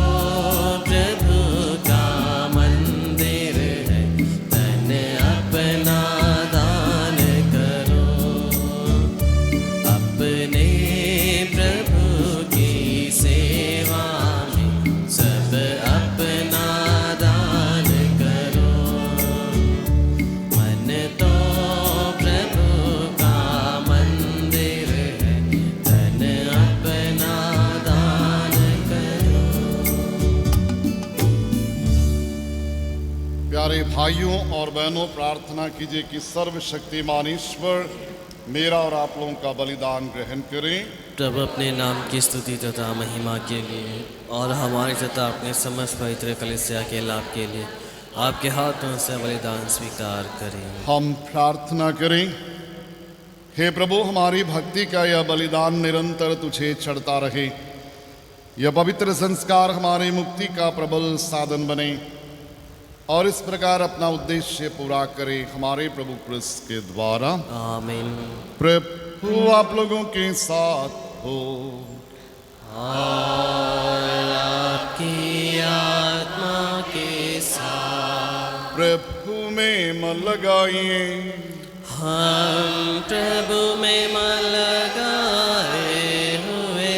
भाइयों और बहनों, प्रार्थना कीजिए कि सर्वशक्तिमान ईश्वर मेरा और आप लोगों का बलिदान ग्रहण करें। प्रभु अपने नाम की स्तुति तथा महिमा के लिए और हमारे तथा अपने समस्त पवित्र कलीसिया के लाभ के लिए आपके हाथों से बलिदान स्वीकार करें। हम प्रार्थना करें। हे प्रभु, हमारी भक्ति का यह बलिदान निरंतर तुझे चढ़ता रहे। यह पवित्र संस्कार हमारी मुक्ति का प्रबल साधन बने और इस प्रकार अपना उद्देश्य पूरा करे, हमारे प्रभु क्रिस्त के द्वारा। आमीन। प्रभु आप लोगों के साथ हो। और आपकी आत्मा के साथ। प्रभु में मन लगाइए। हम प्रभु में मन लगाए हुए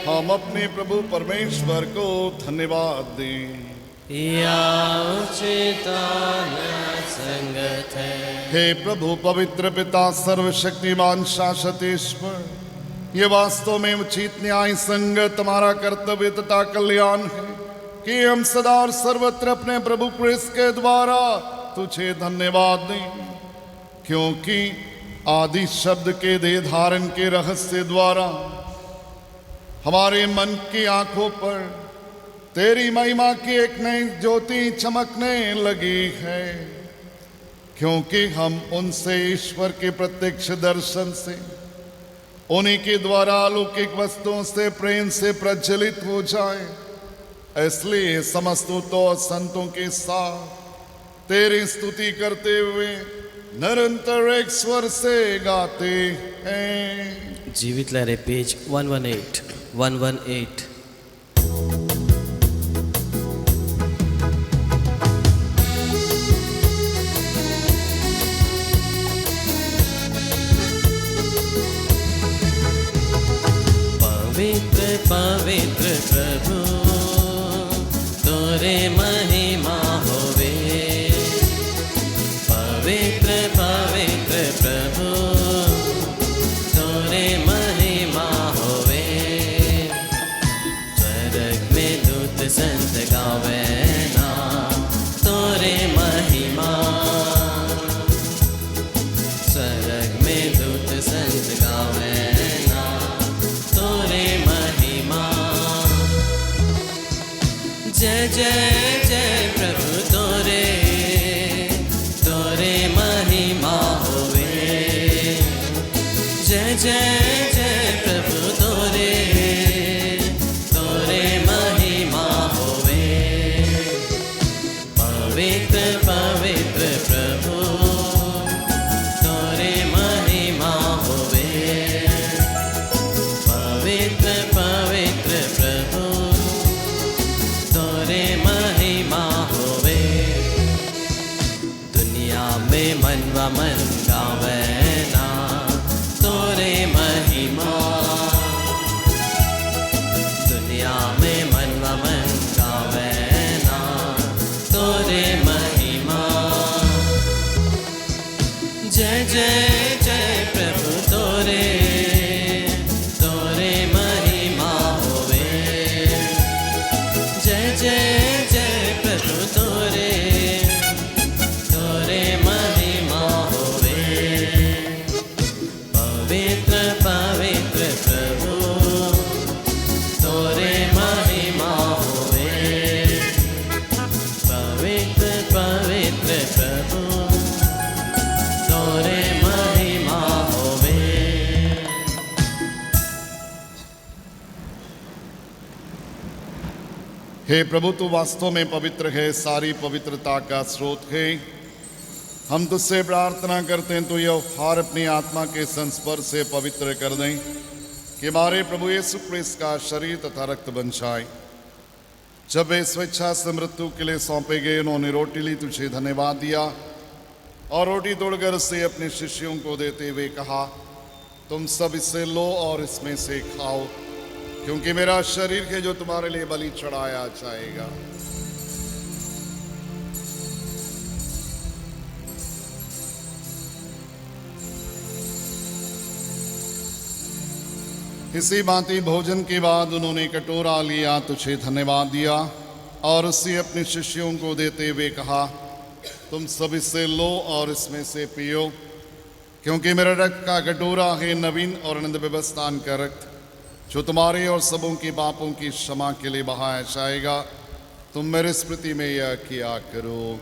हम अपने प्रभु परमेश्वर को धन्यवाद दें। या उचित संगत है। हे प्रभु पवित्र पिता सर्वशक्तिमान शाश्वत ईश्वर, ये वास्तव में उचित न्याय संगत हमारा कर्तव्य तथा कल्याण है कि हम सदा और सर्वत्र अपने प्रभु क्रिस्त के द्वारा तुझे धन्यवाद दें, क्योंकि आदि शब्द के देह धारण के रहस्य द्वारा हमारे मन की आंखों पर तेरी महिमा की एक नई ज्योति चमकने लगी है, क्योंकि हम उनसे ईश्वर के प्रत्यक्ष दर्शन से, उन्हीं के द्वारा अलौकिक वस्तुओं से प्रेम से प्रज्वलित हो जाए। इसलिए समस्त दूतों और संतों के साथ तेरी स्तुति करते हुए निरंतर एक स्वर से गाते हैं। जीवित लहरें पेज 118। पवित्र पवित्र प्रभु तोरे महिमा होवे। पवित्र पवित्र प्रभु तोरे महिमा होवे। स्वर्ग में दूत संत गावे ना तोरे महिमा। स्वर्ग में दूत संत गावे ना तोरे महिमा। जय जय जय प्रभु तोरे तोरे महिमा होवे। जय जय जय प्रभु तोरे तोरे महिमा होवे। पवित्र पवित्र प्रभु तोरे महिमा होवे। पवित्र पवित्र प्रभु तोरे महिमा होवे। दुनिया में मनवा मन गावे ना तोरे महिमा। दुनिया में मनवा मन गावे ना तोरे महिमा। जय जय जय प्रभु तोरे तोरे महिमा होवे। जय जय जय प्रभु तोरे तोरे महिमा होवे। पवित्र पवित्र प्रभु तोरे महिमा होवे। पवित्र पवित्र प्रभु तोरे महिमा होवे। हे प्रभु, तू वास्तव में पवित्र है, सारी पवित्रता का स्रोत है। हम तुझसे प्रार्थना करते हैं तो यह उपहार अपनी आत्मा के संस्पर्श से पवित्र कर दें कि हमारे प्रभु यीशु क्रिस्त का शरीर तथा रक्त बन जाए। जब वे स्वेच्छा से मृत्यु के लिए सौंपे गए, उन्होंने रोटी ली, तुझे धन्यवाद दिया और रोटी तोड़कर उसे अपने शिष्यों को देते हुए कहा, तुम सब इससे लो और इसमें से खाओ, क्योंकि मेरा शरीर है जो तुम्हारे लिए बलि चढ़ाया जाएगा। इसी भांति भोजन के बाद उन्होंने कटोरा लिया, तुझे धन्यवाद दिया और उसे अपने शिष्यों को देते हुए कहा, तुम सब इससे लो और इसमें से पियो, क्योंकि मेरा रक्त का कटोरा है नवीन और आनंद व्यवस्थान का रक्त, जो तुम्हारे और सबों के पापों की क्षमा के लिए बहाया जाएगा। तुम मेरे स्मृति में यह किया करो।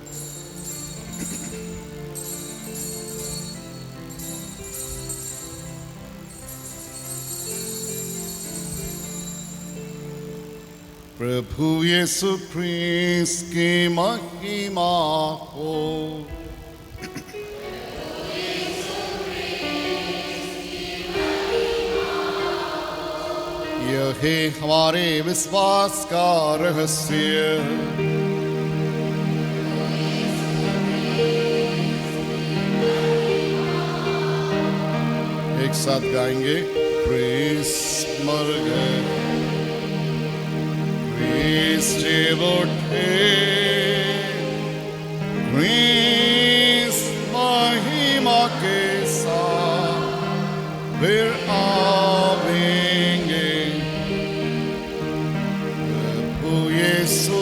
प्रभु यीशु ख्रीस्त की महिमा हो। यह है हमारे विश्वास का रहस्य। एक साथ गाएंगे। ख्रीस्त मर गए, ख्रीस्त जी उठे, ख्रीस्त महिमा के साथ फिर आवेंगे। प्रभु यीशु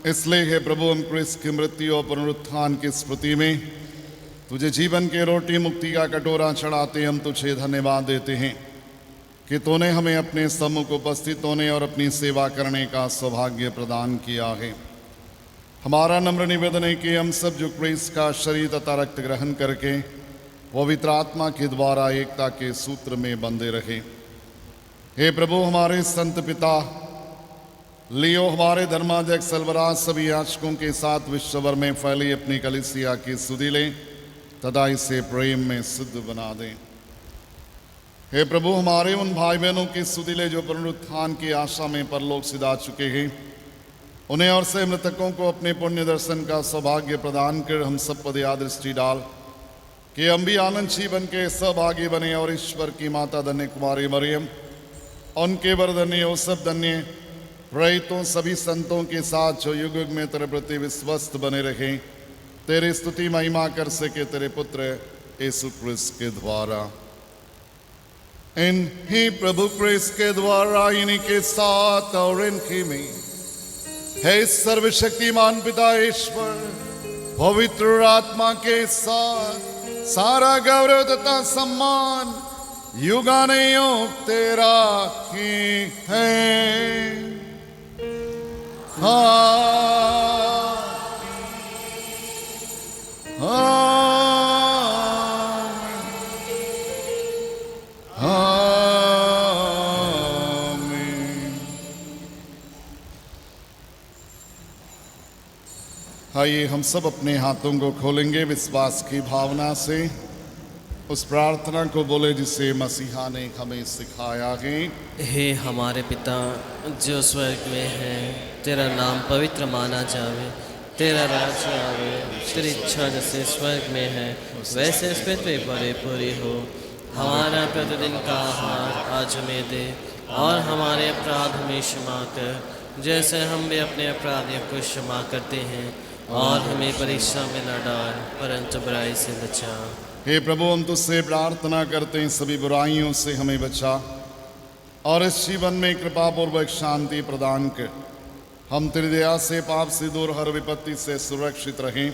इसलिए है प्रभु, हम क्रिस्त की मृत्यु और पुनरुत्थान की स्मृति में तुझे जीवन के रोटी मुक्ति का कटोरा चढ़ाते हम तुझे धन्यवाद देते हैं कि तूने हमें अपने सम्मुख उपस्थित होने और अपनी सेवा करने का सौभाग्य प्रदान किया है। हमारा नम्र निवेदन है कि हम सब जो क्रिस्त का शरीर तथा रक्त ग्रहण करके पवित्र आत्मा के द्वारा एकता के सूत्र में बंधे रहे। हे प्रभु, हमारे संत पिता लियो, हमारे धर्माध्यक्ष सल्वराज सभी याजकों के साथ विश्वभर में फैली अपनी कलीसिया की सुधि लें तथा इसे प्रेम में सिद्ध बना दें। हे प्रभु, हमारे उन भाई बहनों की सुधि ले जो पुनरुत्थान की आशा में परलोक सिधा चुके हैं, उन्हें और से मृतकों को अपने पुण्य दर्शन का सौभाग्य प्रदान कर हम सब पर दया दृष्टि डाल कि हम भी आनंद जीवन के सहभागी बने और ईश्वर की माता धन्य कुमारी मरियम, उनके वरधन्य योसेफ धन्य प्रेरितों सभी संतों के साथ जो युग युग में तेरे प्रति विश्वस्त बने रहे, तेरी स्तुति महिमा कर सके तेरे पुत्र यीशु क्रिस्त के द्वारा। इन्हीं प्रभु क्रिस्त के द्वारा, इन्हीं के साथ और इनकी में है सर्वशक्तिमान पिता ईश्वर पवित्र आत्मा के साथ सारा गौरव तथा सम्मान युगानुयुग तेरा ही है। आइए हम सब अपने हाथों को खोलेंगे विश्वास की भावना से, उस प्रार्थना को बोले जिसे मसीहा ने हमें सिखाया है। हे हमारे पिता जो स्वर्ग में है, तेरा नाम पवित्र माना जावे, तेरा राज्य आवे, तेरी इच्छा जैसे स्वर्ग में है वैसे इस पृथ्वी पर पूरी हो। हमारा प्रतिदिन का आहार आज हमें दे, और हमारे अपराध हमें क्षमा कर जैसे हम भी अपने अपराधियों को क्षमा करते हैं, और हमें परीक्षा में न डाल परंतु बुराई से बचा। हे प्रभु, हम तुझसे प्रार्थना करते हैं सभी बुराइयों से हमें बचा और इस जीवन में कृपा पूर्वक शांति प्रदान कर हम तेरी दया से पाप से दूर हर विपत्ति से सुरक्षित रहें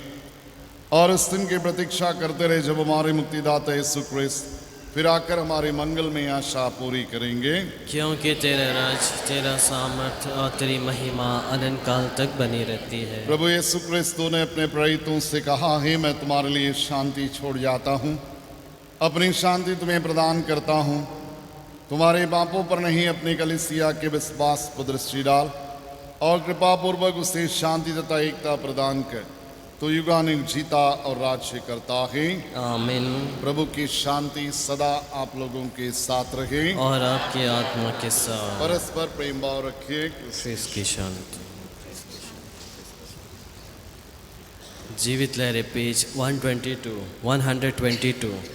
और उस दिन की प्रतीक्षा करते रहे जब हमारे मुक्तिदाता यीशु क्रिस्त फिर आकर हमारे मंगल में आशा पूरी करेंगे। क्योंकि तेरा राज, तेरा सामर्थ और तेरी महिमा अनंत काल तक बनी रहती है। प्रभु यीशु क्रिस्त ने अपने प्रेरितों से कहा है, मैं तुम्हारे लिए शांति छोड़ जाता हूँ, अपनी शांति तुम्हें प्रदान करता हूँ। तुम्हारे पापों पर नहीं अपनी कलीसिया के विश्वास पर दृष्टि डाल और कृपा पूर्वक उसे शांति तथा एकता प्रदान कर। तो युगानुयुग जीता और राज्य करता है। आमीन। प्रभु की शांति सदा आप लोगों के साथ रहे और आपकी आत्मा के साथ। परस्पर प्रेम भाव रखिए। क्रिस्त की शांति। जीवित लहरें पेज 122।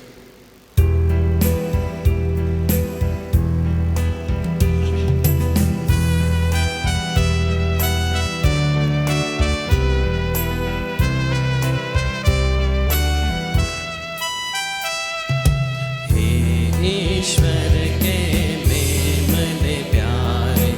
ईश्वर के मेमने प्यारे,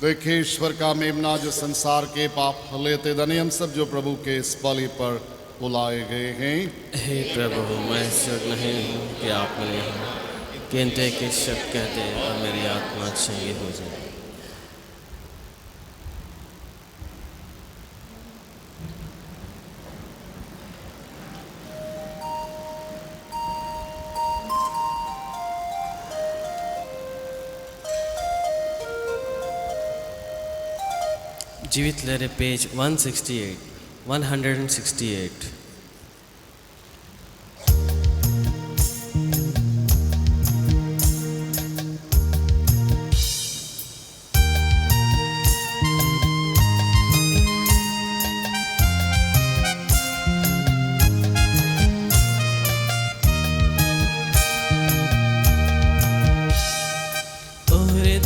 देखिए ईश्वर का मेमना जो संसार के पाप लेते धने हम सब जो प्रभु के इस बलि पर बुलाए गए हैं। हे प्रभु, मैं योग्य नहीं हूँ कि आप मेरे यहाँ कहते के शब्द कहते और मेरी आत्मा चंगी हो जाए। जीवित लहरें पेज 168।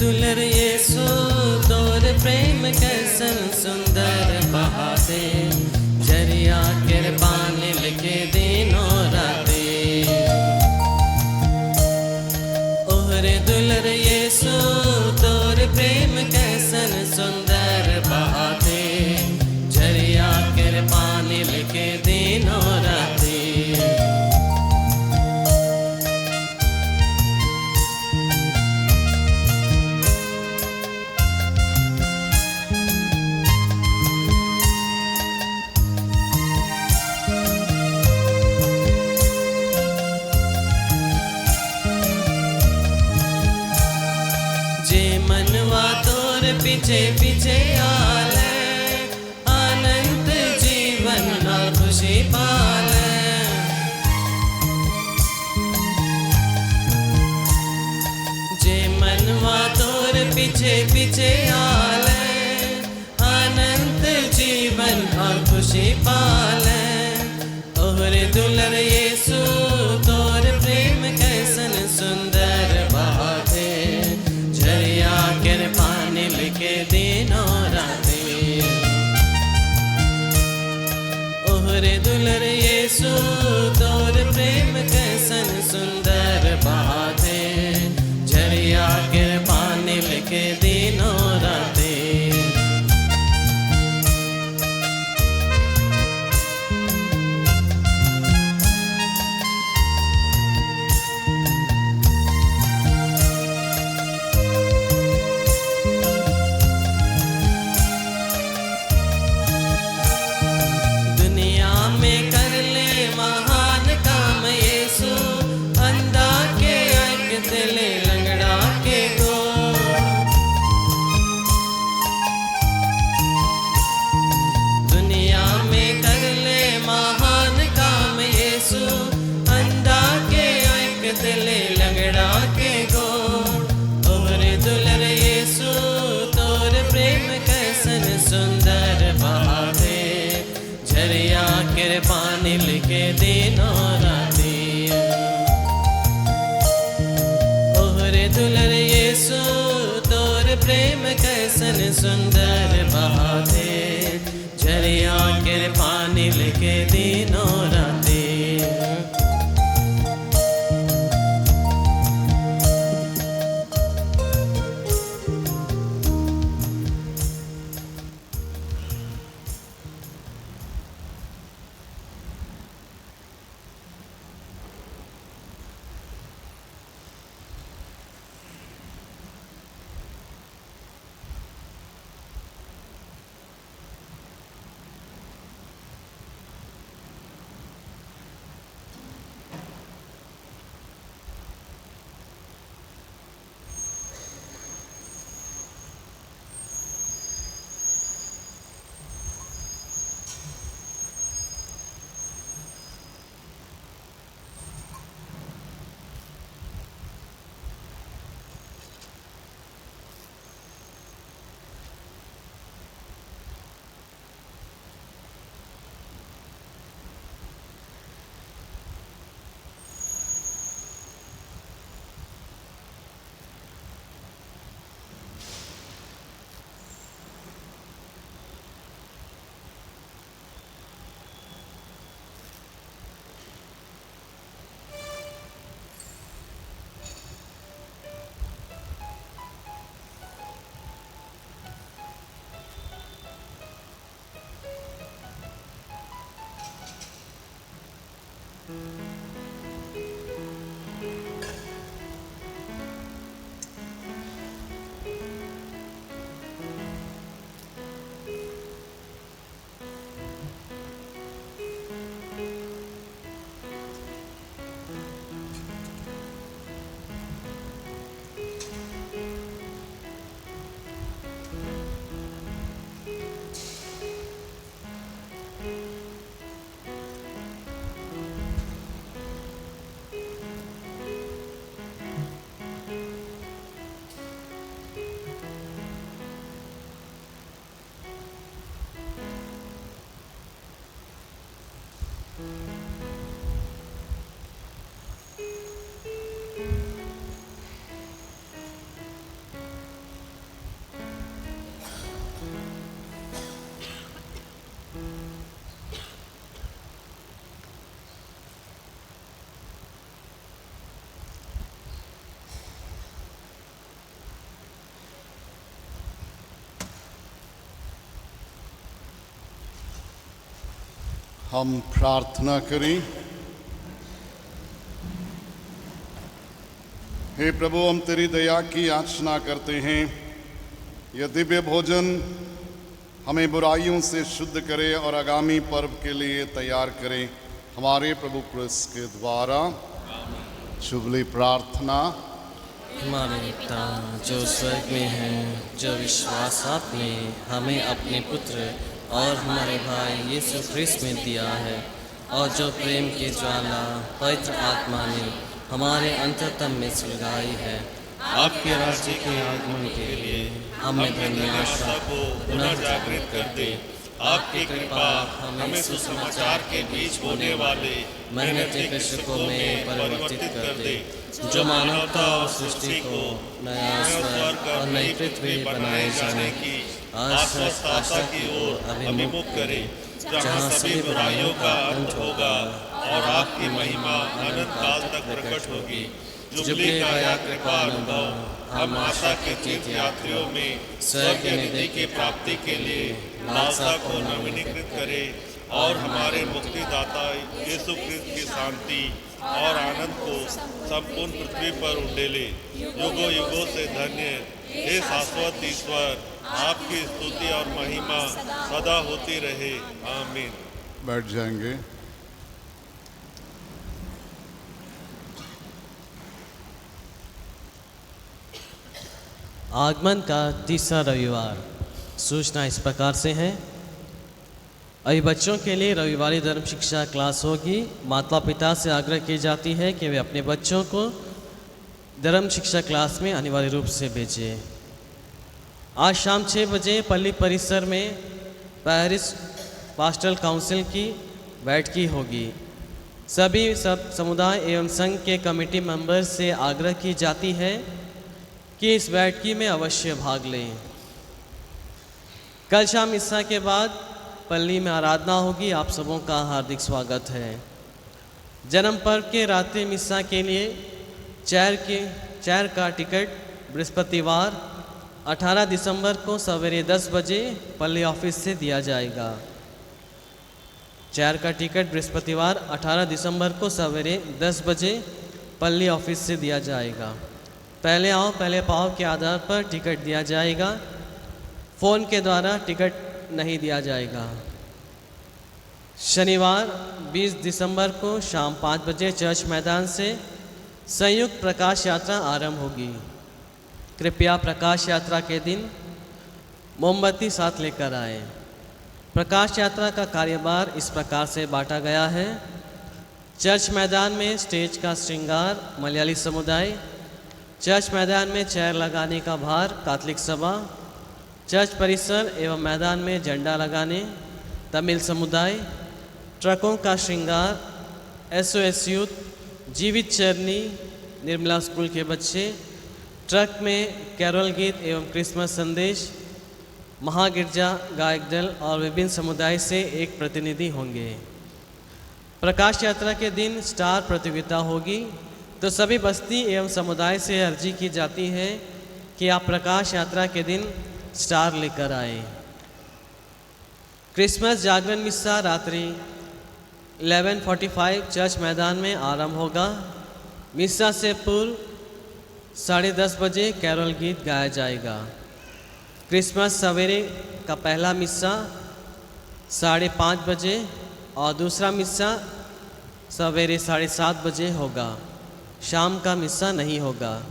दुलर येसु तोर प्रेम कैसन सुंदर बहाते, जरिया कृपान लिखे दिनों राते। ओहरे दुलर येसु तोर प्रेम कैसन सुंदर बहाते, जरिया कृपान लिखे दिनों राते। पीछे पीछे आले, अनंत जीवन और खुशी पाले। जे मनवा तोर पीछे पीछे आले, अनंत जीवन और खुशी पाले। ओहरे दुलर येसु तोर प्रेम कैसन सुंदर बहाते, झरिया कृपान लिखे दिनों राते। ओहरे दुलर येसु तोर प्रेम कैसन सुंदर बहाते, झरिया कृपान लिखे दिनों राते। पानी लिखे दिनों राती। ओहरे दुलर येसु तोर प्रेम कैसन सुंदर बहाते, झरिया के पानी लिखे दिनों राती। हम प्रार्थना करें। हे प्रभु, हम तेरी दया की याचना करते हैं। यह दिव्य भोजन हमें बुराइयों से शुद्ध करे और आगामी पर्व के लिए तैयार करे। हमारे प्रभु क्रिस्त के द्वारा शुभली प्रार्थना। हमारे पिता जो स्वर्ग में है, जो विश्वास आपने हमें अपने पुत्र और हमारे भाई यीशु ख्रिस्त में दिया है, और जो प्रेम की ज्वाला पवित्र आत्मा ने हमारे अंतरतम में सुलगाई है, आपके राज्य के आगमन के लिए हमें धन्यवाद को पुनर्जागृत कर दे। आपकी कृपा हमें सुसमाचार के बीच होने वाले मेहनती कृषकों में परिवर्तित कर दे, जो मानवता और सृष्टि को नया स्वर्ग और नई पृथ्वी बनाए जाने की आश्वस्त आशा की ओर अभिमुख करे, जहाँ सभी बुराइयों का अंत होगा और आपकी महिमा अनंत काल तक प्रकट होगी। जुबली का यह कृपा अनुभव हम आशा के तीर्थ यात्रियों में स्वर्ग की निधि की प्राप्ति के लिए लालसा को नवीनीकृत करे, और हमारे मुक्तिदाता यीशु ख्रिस्त की शांति और आनंद को संपूर्ण पृथ्वी पर उंडेले। युगों युगों से धन्य हे शाश्वत ईश्वर, आपकी स्तुति और महिमा सदा होती रहे। आमीन। बैठ जाएंगे। आगमन का तीसरा रविवार। सूचना इस प्रकार से है। अभी बच्चों के लिए रविवारी धर्म शिक्षा क्लास होगी। माता पिता से आग्रह की जाती है कि वे अपने बच्चों को धर्म शिक्षा क्लास में अनिवार्य रूप से भेजें। आज शाम 6 बजे पल्ली परिसर में पैरिस पास्टरल काउंसिल की बैठकी होगी। सभी समुदाय एवं संघ के कमेटी मेंबर से आग्रह की जाती है कि इस बैठकी में अवश्य भाग लें। कल शाम मिस्सा के बाद पल्ली में आराधना होगी। आप सबों का हार्दिक स्वागत है। जन्म पर्व के रात्रि मिस्सा के लिए चेयर का टिकट बृहस्पतिवार 18 दिसंबर को सवेरे 10 बजे पल्ली ऑफिस से दिया जाएगा। चेयर का टिकट बृहस्पतिवार 18 दिसंबर को सवेरे 10 बजे पल्ली ऑफिस से दिया जाएगा। पहले आओ पहले पाओ के आधार पर टिकट दिया जाएगा। फ़ोन के द्वारा टिकट नहीं दिया जाएगा। शनिवार 20 दिसंबर को शाम 5 बजे चर्च मैदान से संयुक्त प्रकाश यात्रा आरंभ होगी। कृपया प्रकाश यात्रा के दिन मोमबत्ती साथ लेकर आए। प्रकाश यात्रा का कार्यभार इस प्रकार से बांटा गया है। चर्च मैदान में स्टेज का श्रृंगार मलयाली समुदाय, चर्च मैदान में चेयर लगाने का भार कैथोलिक सभा, चर्च परिसर एवं मैदान में झंडा लगाने तमिल समुदाय, ट्रकों का श्रृंगार SOS यूथ, जीवित चरनी निर्मला स्कूल के बच्चे, ट्रक में कैरोल गीत एवं क्रिसमस संदेश, महागिरजा गायक दल और विभिन्न समुदाय से एक प्रतिनिधि होंगे। प्रकाश यात्रा के दिन स्टार प्रतियोगिता होगी, तो सभी बस्ती एवं समुदाय से अर्जी की जाती है कि आप प्रकाश यात्रा के दिन स्टार लेकर आए। क्रिसमस जागरण मिस्सा रात्रि 11:45 चर्च मैदान में आरंभ होगा। मिस्सा से पूर्व 10:30 बजे कैरोल गीत गाया जाएगा। क्रिसमस सवेरे का पहला मिस्सा 5:30 बजे और दूसरा मिस्सा सवेरे 7:30 बजे होगा। शाम का मिस्सा नहीं होगा।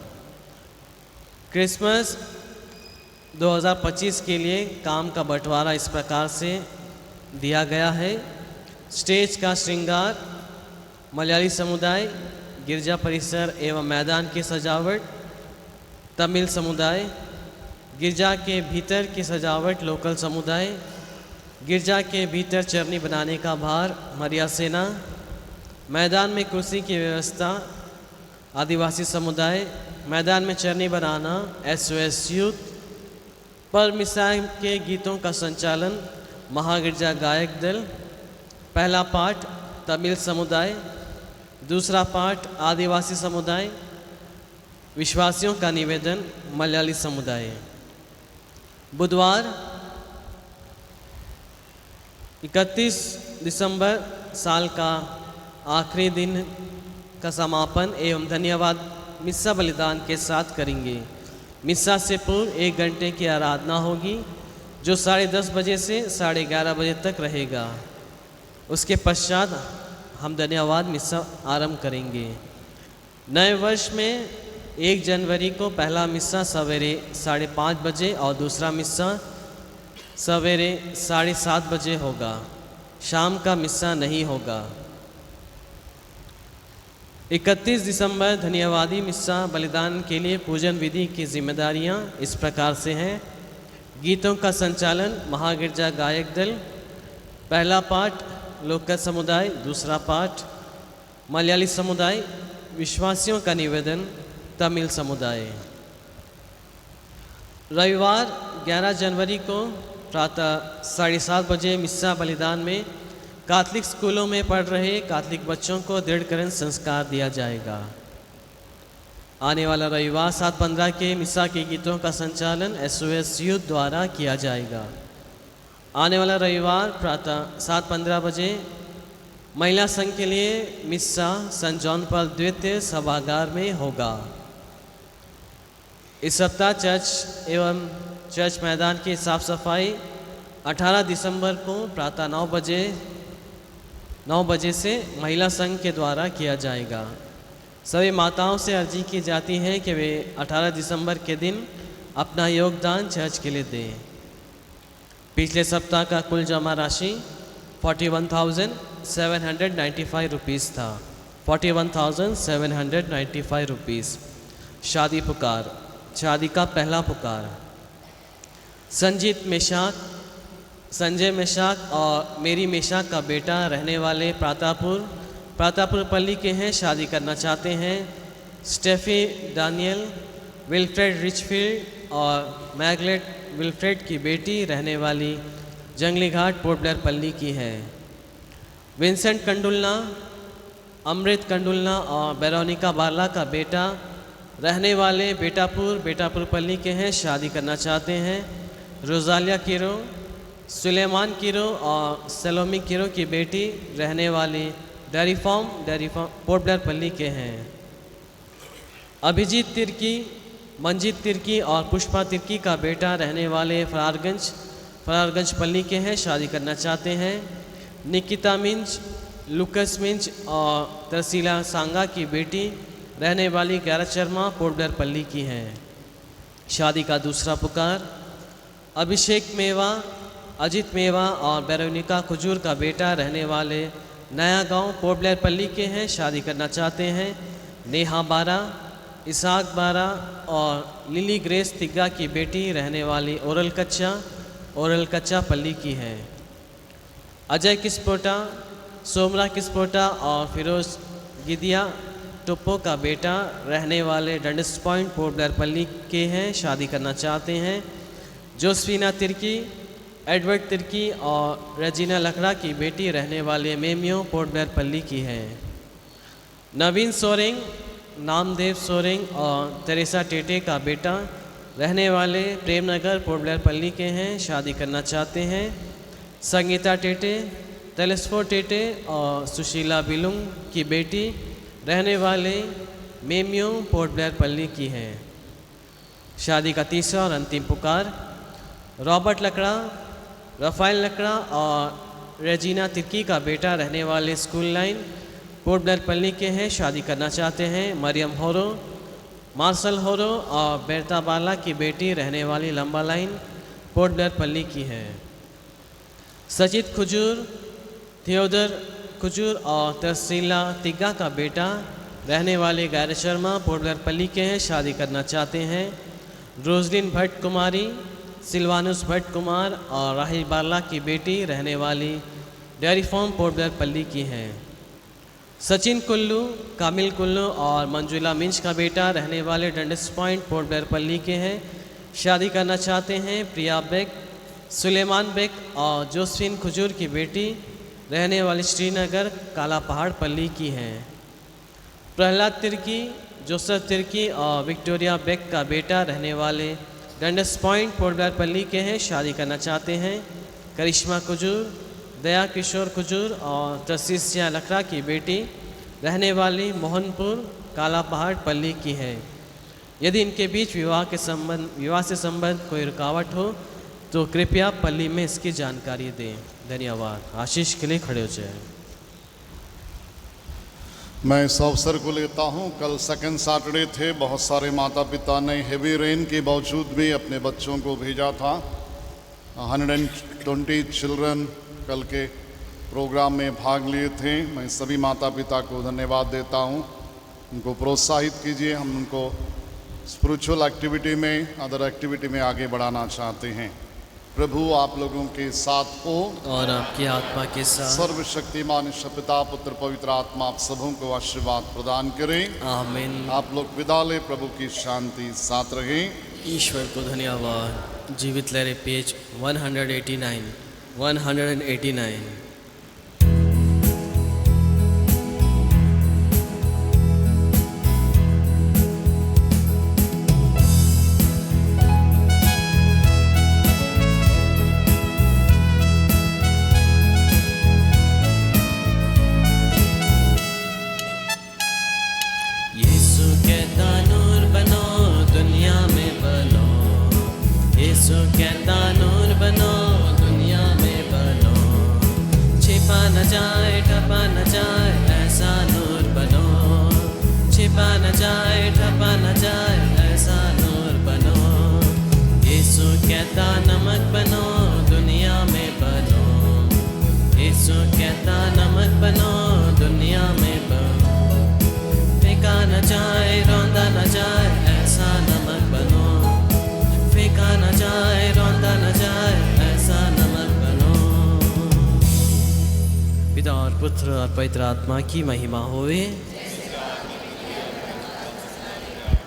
क्रिसमस 2025 के लिए काम का बंटवारा इस प्रकार से दिया गया है। स्टेज का श्रृंगार, मलयाली समुदाय, गिरजा परिसर एवं मैदान की सजावट तमिल समुदाय, गिरजा के भीतर की सजावट लोकल समुदाय, गिरजा के भीतर चरनी बनाने का भार मरिया सेना, मैदान में कुर्सी की व्यवस्था आदिवासी समुदाय, मैदान में चरनी बनाना SOS यूथ, पर मिस्सा के गीतों का संचालन महागिरजा गायक दल। पहला पाठ तमिल समुदाय, दूसरा पाठ आदिवासी समुदाय, विश्वासियों का निवेदन मलयाली समुदाय। बुधवार 31 दिसंबर साल का आखिरी दिन का समापन एवं धन्यवाद मिस्सा बलिदान के साथ करेंगे। मिस्सा से पूर्व 1 घंटे की आराधना होगी जो 10:30 बजे से 11:30 बजे तक रहेगा। उसके पश्चात हम धन्यवाद मिस्सा आरंभ करेंगे। नए वर्ष में 1 जनवरी को पहला मिस्सा सवेरे 5:30 बजे और दूसरा मिस्सा सवेरे 7:30 बजे होगा। शाम का मिस्सा नहीं होगा। 31 दिसंबर धन्यवादी मिस्सा बलिदान के लिए पूजन विधि की जिम्मेदारियां इस प्रकार से हैं। गीतों का संचालन महागिरजा गायक दल। पहला पाठ लोकल समुदाय, दूसरा पाठ मलयाली समुदाय, विश्वासियों का निवेदन तमिल समुदाय। रविवार 11 जनवरी को प्रातः 7:30 बजे मिस्सा बलिदान में कैथोलिक स्कूलों में पढ़ रहे कैथोलिक बच्चों को दृढ़करण संस्कार दिया जाएगा। आने वाला रविवार 7:15 के मिस्सा के गीतों का संचालन SOS यूथ द्वारा किया जाएगा। आने वाला रविवार प्रातः 7:15 बजे महिला संघ के लिए मिस्सा संत जॉन पॉल द्वितीय सभागार में होगा। इस सप्ताह चर्च एवं चर्च मैदान की साफ सफाई 18 दिसंबर को प्रातः 9 बजे से महिला संघ के द्वारा किया जाएगा। सभी माताओं से अर्जी की जाती है कि वे 18 दिसंबर के दिन अपना योगदान चर्च के लिए दें। पिछले सप्ताह का कुल जमा राशि 41,795 रुपीज़ था। 41,795 रुपीज़। शादी पुकार, शादी का पहला पुकार। संजय मेशाक और मेरी मेशाक का बेटा रहने वाले प्रातापुर पल्ली के हैं, शादी करना चाहते हैं। स्टेफी डानियल विल्फ्रेड रिचफील्ड और मैगलेट विल्फ्रेड की बेटी रहने वाली जंगली घाट पोर्ट ब्लेयर पल्ली की है। विंसेंट कंडुलना, अमृत कंडुलना और बेरोनिका बारला का बेटा रहने वाले बेटापुर पल्ली के हैं, शादी करना चाहते हैं। रोजालिया किरो, सुलेमान किरो और सलोमी किरो की बेटी रहने वाली डेयरी फार्म पोर्ट ब्लेयर पल्ली के हैं। अभिजीत तिर्की, मंजीत तिर्की और पुष्पा तिर्की का बेटा रहने वाले फरारगंज पल्ली के हैं, शादी करना चाहते हैं। निकिता मिंज, लुकस मिंज और तरसीला सांगा की बेटी रहने वाली गैरत शर्मा पोर्ट ब्लेयर पल्ली की हैं, शादी का दूसरा पुकार। अभिषेक मेवा, अजित मेवा और बेरोनिका खजूर का बेटा रहने वाले नया गांव पोर्ट ब्लेयर पल्ली के हैं, शादी करना चाहते हैं। नेहा बारा, इसाक बारा और लिली ग्रेस तिग्गा की बेटी रहने वाली ओरल कच्चा पल्ली की है। अजय किस्पोटा, सोमरा किस्पोटा और फिरोज गिदिया टोप्पो का बेटा रहने वाले डंडस पॉइंट पोर्ट ब्लेयर पल्ली के हैं, शादी करना चाहते हैं। जोसफीना तिर्की, एडवर्ड तिर्की और रेजिना लकड़ा की बेटी रहने वाले मेमियो पोर्ट ब्लेयर पल्ली की है। नवीन सोरेंग, नामदेव सोरेंग और तेरेसा टेटे का बेटा रहने वाले प्रेमनगर पोर्ट ब्लेयर पल्ली के हैं, शादी करना चाहते हैं। संगीता टेटे, तेलेस्फो टेटे और सुशीला बिलुंग की बेटी रहने वाले मेमियो पोर्ट ब्लेयर पल्ली की है। शादी का तीसरा और अंतिम पुकार रॉबर्ट लकड़ा, राफेल लकड़ा और रेजिना तिर्की का बेटा रहने वाले स्कूल लाइन पोर्ट ब्लेयर पल्ली के हैं, शादी करना चाहते हैं। मरियम होरो, मार्शल होरो और बेरता बाला की बेटी रहने वाली लंबा लाइन पोर्ट ब्लेयर पल्ली की है। सचित खुजूर, थियोदर खुजूर और तरसीला तिग्गा का बेटा रहने वाले गैर शर्मा पोर्ट ब्लेयर पल्ली के हैं, शादी करना चाहते हैं। रोजलिन भट्ट कुमारी, सिल्वानुस भट्ट कुमार और राहिल बाला की बेटी रहने वाली डेयरी फार्म पोर्ट ब्लेयर पल्ली की हैं। सचिन कुल्लू, कामिल कुल्लू और मंजुला मिंच का बेटा रहने वाले डंडिस पॉइंट पोर्ट ब्लेयर पल्ली के हैं, शादी करना चाहते हैं। प्रिया बेग, सुलेमान बेग और जोसफिन खुजूर की बेटी रहने वाली श्रीनगर काला पहाड़ पल्ली की हैं। प्रहलाद तिर्की, जोसेफ तिर्की और विक्टोरिया बेग का बेटा रहने वाले डंडस पॉइंट पोर्ट ब्लेयर पल्ली के हैं, शादी करना चाहते हैं। करिश्मा कुजूर, दया किशोर कुजूर और तसीसिया लखरा की बेटी रहने वाली मोहनपुर काला पहाड़ पल्ली की है। यदि इनके बीच विवाह से संबंध कोई रुकावट हो तो कृपया पल्ली में इसकी जानकारी दें। धन्यवाद। आशीष के लिए खड़े हो जाए। मैं इस अवसर को लेता हूं, कल सेकंड सैटरडे थे, बहुत सारे माता पिता ने हेवी रेन के बावजूद भी अपने बच्चों को भेजा था। 120 चिल्ड्रन कल के प्रोग्राम में भाग लिए थे। मैं सभी माता पिता को धन्यवाद देता हूं, उनको प्रोत्साहित कीजिए। हम उनको स्पिरिचुअल एक्टिविटी में, अदर एक्टिविटी में आगे बढ़ाना चाहते हैं। प्रभु आप लोगों के साथ हो और आपकी आत्मा के साथ। सर्वशक्तिमान ईश्वर पिता, पुत्र, पवित्र आत्मा आप सबों को आशीर्वाद प्रदान करें। आमीन। आप लोग विदा ले, प्रभु की शांति साथ रहे। ईश्वर को धन्यवाद। जीवित लहरें पेज 189। पिता और पुत्र और पवित्र आत्मा की महिमा होवे।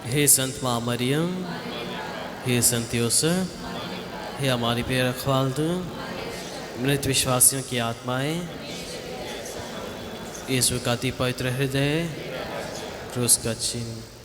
हे संत माँ मरियम, हे संत यूसुफ, हे हमारी प्रिय रखवालदू, मृत विश्वासियों की आत्माएं, यीशु का अति पवित्र हृदय, क्रूस का चिन्ह।